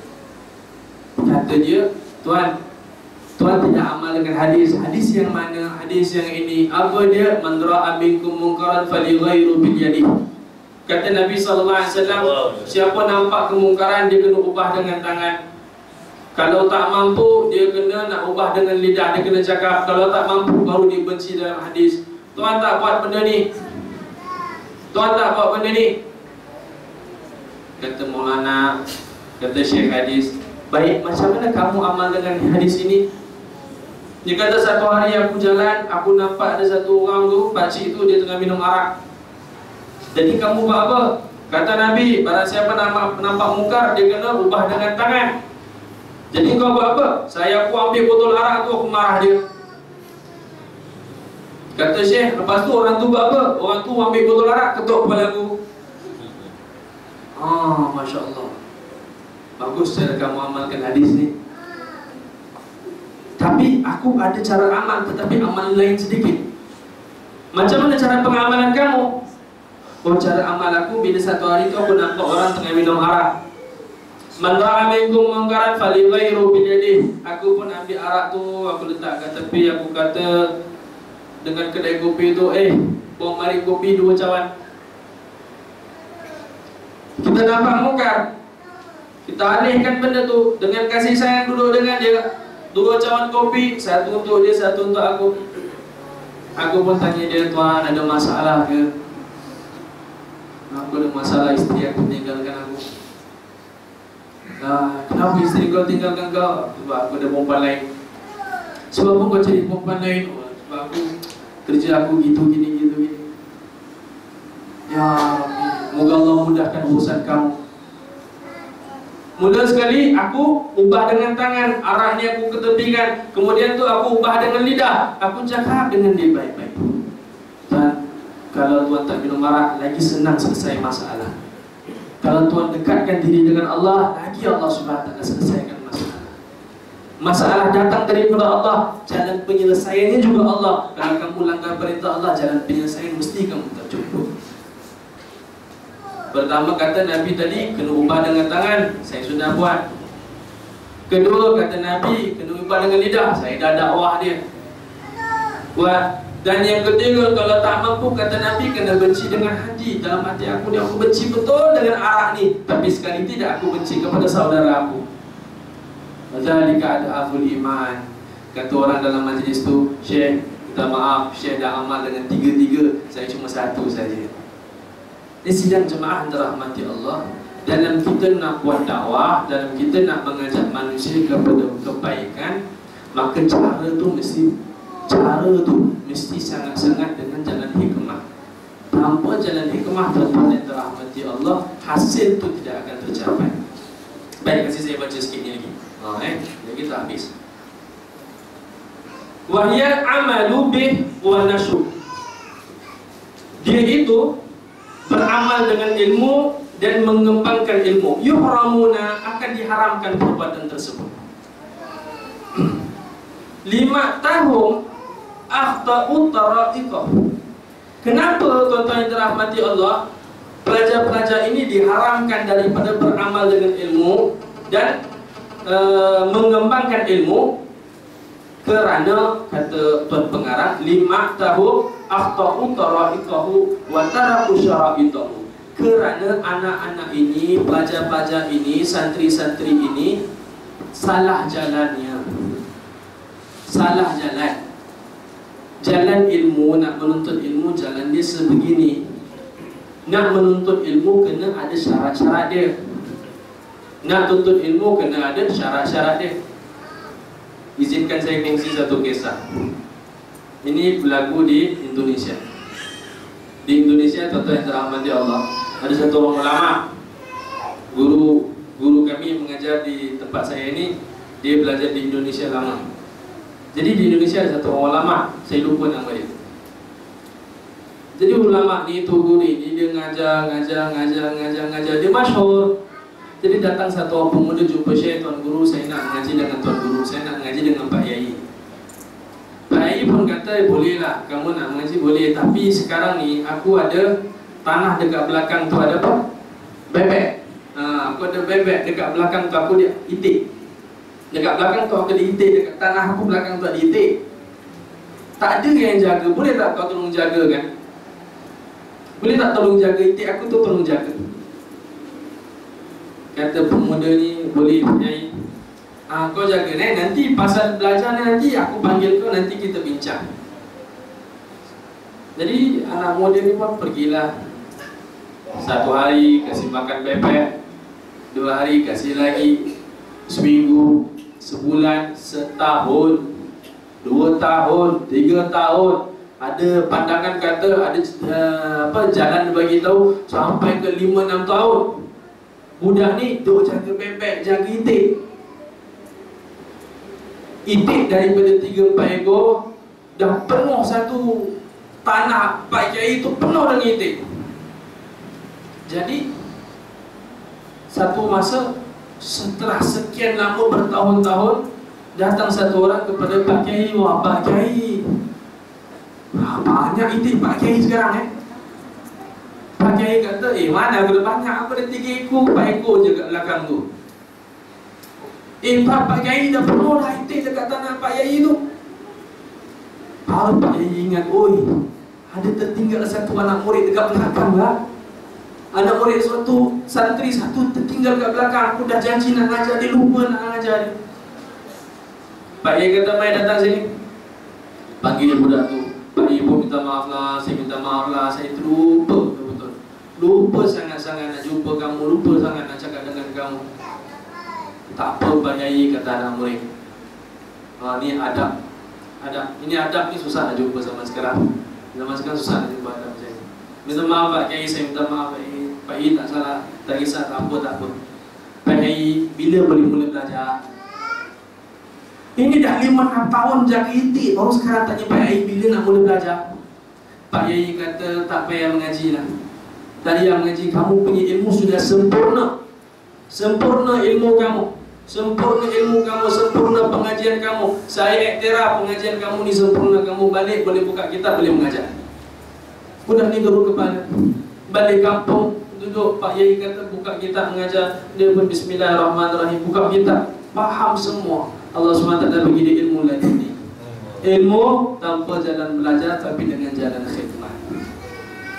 Kata dia, Tuan tidak amal dengan hadis. Hadis yang mana? Hadis yang ini. Apa dia? Man ra'a minkum munkaran falyughayyirhu bil yadihi. Kata Nabi SAW, siapa nampak kemungkaran dia kena ubah dengan tangan. Kalau tak mampu, dia kena nak ubah dengan lidah. Dia kena cakap. Kalau tak mampu, baru dia benci dalam hadis. Tuan tak buat benda ni. Tuan tak buat benda ni. Kata Maulana, kata Syekh hadis, baik, macam mana kamu amal dengan hadis ini? Dia kata, satu hari aku jalan, aku nampak ada satu orang tu, pakcik tu, dia tengah minum arak. Jadi kamu buat apa? Kata Nabi, barang siapa nampak mungkar, dia kena ubah dengan tangan. Jadi kau buat apa? Aku ambil botol arak tu, aku marah dia. Kata Syekh, lepas tu orang tu buat apa? Orang tu ambil botol arak, ketuk kepala aku. Masya Allah, bagus cara kamu amalkan hadis ni. Tapi aku ada cara amal, tetapi amal lain sedikit. Macam mana cara pengamalan kamu? Oh, cara amal aku, bila satu hari tu aku nampak orang tengah minum arak. Man ra'a minkum munkaran falyughayyirhu bil yadihi. Aku pun ambil arak tu, aku letak kat tepi. Aku kata dengan kedai kopi tu, bawa mari kopi 2 cawan. Kita nampak mungkar, kita alihkan benda tu dengan kasih sayang, duduk dengan dia. 2 cawan kopi, satu untuk dia, satu untuk aku. Aku pun tanya dia, Tuan ada masalah ke? Aku ada masalah, isteri aku tinggalkan aku. Kenapa isteri kau tinggalkan kau? Sebab aku ada perempuan lain. Sebab apa kau cari perempuan lain? Sebab aku kerja aku gitu gini. Ya Rabbi, moga Allah mudahkan urusan kamu. Mula sekali aku ubah dengan tangan, araknya aku ketepikan. Kemudian tu aku ubah dengan lidah. Aku cakap dengan dia baik-baik. Dan kalau Tuan tak minum arak, lagi senang selesai masalah. Kalau Tuan dekatkan diri dengan Allah, lagi Allah SWT selesaikan masalah. Masalah datang daripada Allah, jalan penyelesaiannya juga Allah. Kalau kamu langgar perintah Allah, jalan penyelesaian mesti kamu terjumpa. Pertama kata Nabi tadi, kena ubah dengan tangan, saya sudah buat. Kedua kata Nabi, kena ubah dengan lidah, saya dah dakwah dia, buat. Dan yang ketiga, kalau tak mampu, kata Nabi, kena benci dengan hati. Dalam hati aku ni, aku benci betul dengan arak ni, tapi sekali tidak aku benci kepada saudara aku. Zalika adhaful iman. Kata orang dalam majlis tu, Syekh, minta maaf, Syekh dah amal dengan 3-3, saya cuma 1 saja. Ini sidang jemaah dirahmati Allah. Dalam kita nak buat dakwah, dalam kita nak mengajak manusia kepada kebaikan, maka cara tu mesti sangat-sangat dengan jalan hikmah. Tanpa jalan hikmah, tuan-tuan yang dirahmati Allah, hasil tu tidak akan tercapai. Baik, kasih saya baca sikit ni lagi. Lagi tak habis. Wahya amalu bih wa nasyur. Dia itu beramal dengan ilmu dan mengembangkan ilmu. Yuhramuna, akan diharamkan perbuatan tersebut. 5 tahun akhta'u tara'iqah. Kenapa tuan-tuan yang dirahmati Allah, pelajar-pelajar ini diharamkan daripada beramal dengan ilmu dan mengembangkan ilmu? Kerana kata tuan pengarang, 5 tahun akhta'u tara'iqahu wa taraku syara'itahu. Kerana anak-anak ini, pelajar-pelajar ini, santri-santri ini salah jalannya. Salah jalan. Jalan ilmu, nak menuntut ilmu, jalan dia sebegini. Nak menuntut ilmu kena ada syarat-syarat dia. Nak tuntut ilmu kena ada syarat-syarat dia. Izinkan saya kongsi satu kisah. Ini berlaku di Indonesia. Di Indonesia, tuan-tuan yang dirahmati Allah, ada satu orang ulama. Guru kami mengajar di tempat saya ini, dia belajar di Indonesia lama. Jadi di Indonesia ada satu orang ulama, saya lupa nama dia. Jadi ulama ni Tugu ni dia ngajar, dia masyhur. Jadi datang satu pemuda jumpa saya, tuan guru saya nak ngaji dengan tuan guru, saya nak ngaji dengan Pak Yai. Pak Yai pun kata boleh lah, kamu nak ngaji boleh, tapi sekarang ni aku ada tanah dekat belakang tu ada apa? Bebek. Aku ada bebek dekat belakang tu, aku dia itik. Dekat belakang tu aku diitik, dekat tanah aku belakang tu ada itik. Tak ada yang jaga, boleh tak kau tolong jaga kan? Boleh tak tolong jaga itik aku tu, tolong jaga. Kata pemuda ni, boleh Yai. Kau jaga ni, nanti pasal belajar ni nanti aku panggil kau, nanti kita bincang. Jadi anak muda ni pun pergilah. Satu hari kasih makan bebek, 2 hari kasih lagi, seminggu, sebulan, setahun, 2 tahun, 3 tahun. Ada pandangan kata ada jalan bagi tahu sampai ke 5-6 tahun. Budak ni duk jaga bebek, jaga itik. Itik daripada 3-4 ekor dah penuh satu tanah Pak Kiai itu penuh dengan itik. Jadi satu masa setelah sekian lama bertahun-tahun datang satu orang kepada Pak Kiai, wah Pak Kiai, banyak itik Pak Kiai sekarang Pak Kiai kata, mana ada banyak, aku ada 3 ekor, 4 ekor je kat belakang tu. Pak Kiai dah penuh dah itik dekat tanah Pak Kiai tu. Baru Pak Kiai ingat, oi, ada tertinggal satu anak murid dekat belakang lah. Anak murid suatu santri satu tertinggal kat belakang, aku dah janji nak ngajar, dia lupa nak ngajar dia. Pak Kiai kata, mai datang sini. Panggil budak tu. Pak Ibu minta maaf lah, saya minta maaf lah, saya terlupa betul-betul. Lupa sangat-sangat nak jumpa kamu, lupa sangat nak cakap dengan kamu. Tak apa Pak Yai, kata anak murid. Ni adab. Ini adab ni susah nak jumpa zaman sekarang. Zaman sekarang susah nak jumpa adab saya. Minta maaf Pak Yai, saya minta maaf Pak Yai, tak salah, tak kisah, tak apa. Pak Yai, bila boleh mula belajar? Ini dah 5-6 tahun jaga itik, baru sekarang tanya Pak Yai bila nak mula belajar. Pak Yai kata, tak payah mengaji lah. Tadi yang mengaji, kamu punya ilmu sudah sempurna. Sempurna ilmu kamu, sempurna ilmu kamu, sempurna pengajian kamu. Saya iktiraf pengajian kamu ni sempurna. Kamu balik boleh buka kitab, boleh mengajar. Udah ni turun kepala. Balik kampung, duduk Pak Yai kata buka kitab mengajar. Dia pun bismillahirrahmanirrahim, buka kitab, faham semua. Allah SWT bagi dia ilmu laduni. Ilmu tanpa jalan belajar, tapi dengan jalan khidmat.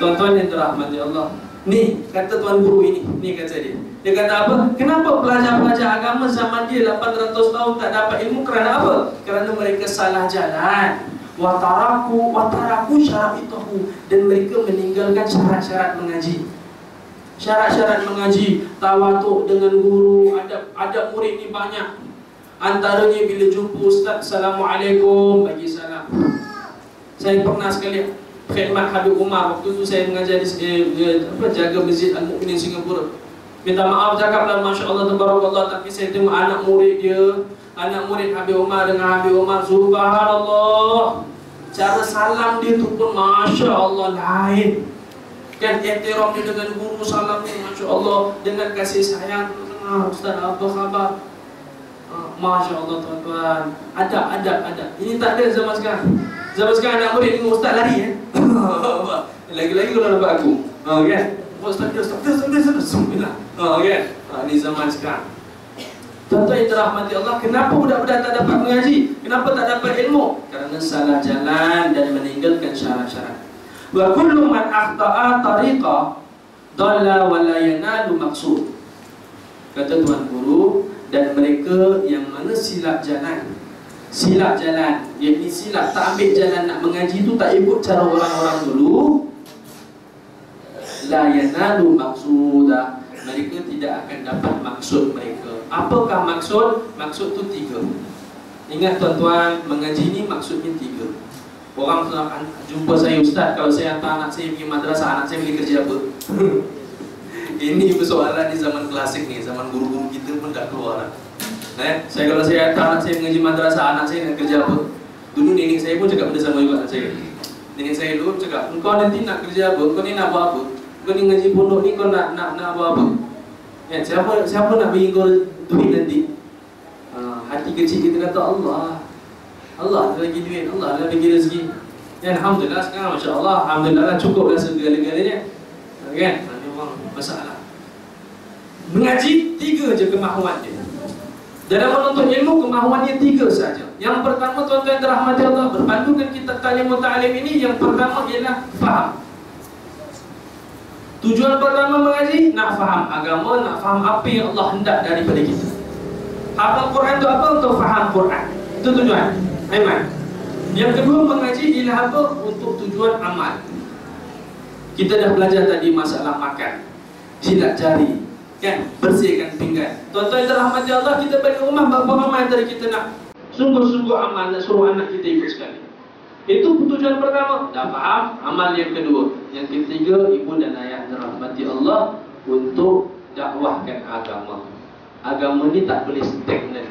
Tuan-tuan yang dirahmati Allah, ni kata tuan guru ini, ni kata dia. Dia kata apa? Kenapa pelajar-pelajar agama zaman dia 800 tahun tak dapat ilmu? Kerana apa? Kerana mereka salah jalan. Wataraku syara'itahu, dan mereka meninggalkan syarat-syarat mengaji. Syarat-syarat mengaji, tawaduk dengan guru, adab murid ni banyak. Antaranya bila jumpa ustaz, Assalamualaikum, bagi salam. Saya pernah sekali khidmat Habib Umar, waktu tu saya mengajar di jaga Masjid Al-Mu'minin Singapura. Minta maaf cakaplah Masya Allah Tabarakallah, tapi saya tengok anak murid dia, anak murid Habib Umar dengan Habib Umar, subhanallah, cara salam dia tu pun Masya Allah lain. Kan ihtiram dia dengan guru, salam dia Masya Allah, dengan kasih sayang. Ustaz apa khabar? Masya Allah tuan-tuan, adab. Ini tak ada zaman sekarang. Zaman sekarang anak murid tengok ustaz lari lagi-lagi kalau nampak aku kan? Ustaz, bismillah kan? Ini zaman sekarang. Tuan-tuan yang dirahmati Allah, kenapa budak-budak tak dapat mengaji? Kenapa tak dapat ilmu? Kerana salah jalan dan meninggalkan syarat-syarat. Wa kullu man akhta'a tariqah dhalla wa la yanalu maqsud. Kata tuan guru, dan mereka yang mana silap jalan, yakni silap, tak ambil jalan nak mengaji tu, tak ikut cara orang-orang dulu, la yanalu maqsuda, mereka tidak akan dapat maksud mereka. Apakah maksud? Maksud tu 3. Ingat tuan-tuan, mengaji ni maksudnya 3. Orang jumpa saya, ustaz, kalau saya hantar anak saya pergi madrasah, anak saya boleh kerja apa? Ini persoalan di zaman klasik ni, zaman guru-guru kita pun dah keluar lah. Kalau saya hantar anak saya mengaji madrasah, anak saya nak kerja apa? Dulu nenek saya pun cakap benda sama juga dengan saya. Nenek dengan saya dulu cakap, kau nanti nak kerja apa? Kau ni nak buat apa? Kau ni ngaji pondok ni kau nak buat apa? Ya, siapa nak bagi kau duit nanti? Hati kecil kita kata Allah dah bagi duit, Allah dah bagi rezeki. Ya, alhamdulillah sekarang masya-Allah, alhamdulillah cukuplah segala-galanya. Kan? Memang masalah. Mengaji 3 je kemahuan dia. Dalam menuntut ilmu kemahuan dia 3 saja. Yang pertama tuan-tuan dirahmati Allah, berpandukan kita ta'lim ta'lim ini, yang pertama ialah faham. Tujuan pertama mengaji, nak faham agama, nak faham apa yang Allah hendak daripada kita. Hafal Quran itu apa? Untuk faham Quran. Itu tujuan. Aiman. Yang kedua mengaji ialah apa? Untuk tujuan amal. Kita dah belajar tadi masalah makan, silat jari, kan? Bersihkan pinggan. Tuan-tuan dirahmati Allah, kita balik rumah berapa ramai dari kita nak sungguh-sungguh amal, nak suruh anak kita ikut sekali. Itu tujuan pertama. Dah faham. Amal yang kedua. Yang ketiga, ibu dan ayah dirahmati Allah, untuk dakwahkan agama. Agama ni tak boleh stagnan.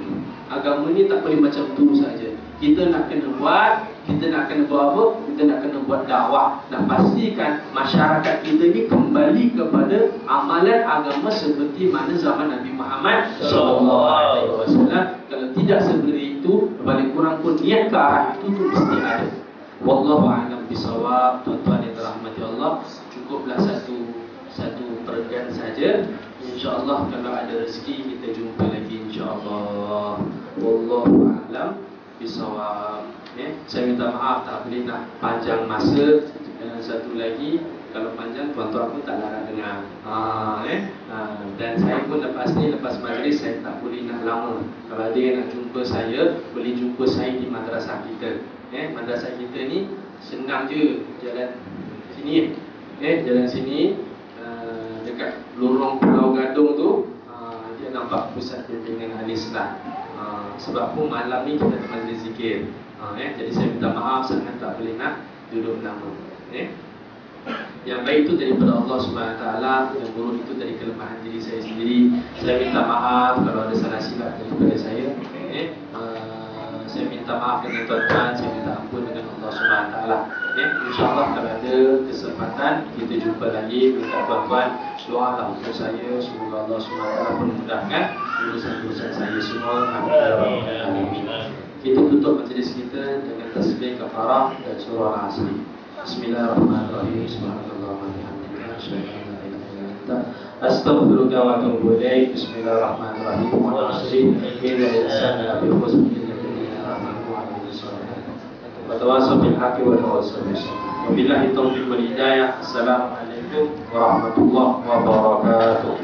Agama ni tak boleh macam tu saja. Kita nak kena buat, kita nak kena buat apa? Kita nak kena buat dakwah. Nak pastikan masyarakat kita ni kembali kepada amalan agama seperti mana zaman Nabi Muhammad SAW. Kalau tidak seperti itu, balik kurang pun niat ke arah itu tu mesti ada. Wallahu a'lam bishawab. Tuan-tuan yang dirahmati Allah, cukuplah satu pergan saja. InsyaAllah kalau ada rezeki kita jumpa lagi insyaAllah. Wallahu a'lam bishawab. Saya minta maaf tak boleh nak panjang masa. Satu lagi, kalau panjang tuan-tuan pun tak larat dengar. Dan saya pun lepas majlis saya tak boleh nak lama. Kalau ada yang nak jumpa saya, boleh jumpa saya di madrasah kita. Madrasah kita ni senang je, jalan sini. Jalan sini, dekat lorong Pulau Gadung tu, dia nampak pusat bimbingan Al-Islah. Sebab pun malam ni kita ada majlis zikir. Jadi saya minta maaf sangat tak boleh nak duduk lama. Yang baik itu daripada Allah SWT, yang buruk itu dari kelemahan diri saya sendiri. Saya minta maaf kalau ada salah silap daripada saya. Saya minta maaf dengan tuan-tuan, saya minta ampun dengan Allah SWT. InsyaAllah kalau ada kesempatan kita jumpa lagi. Minta tuan-tuan doalah untuk saya, semoga Allah SWT memudahkan urusan-urusan saya semua. Amin. Kita tutup majlis kita dengan tasbih kafarah dan surah Al-Asri. Bismillahirrahmanirrahim. Subhanallah wa bihamdihi, asyhadu an la ilaha illa anta, astaghfiruka wa atubu ilaik. Bismillahirrahmanirrahim. Wal 'asri innal insana lafi khusr illa alladhina amanu wa 'amilus shalihat wa tawassaw bil haqqi wa tawassaw bis sabr. Wabillahi taufiq wal hidayah. Assalamualaikum warahmatullahi wabarakatuh.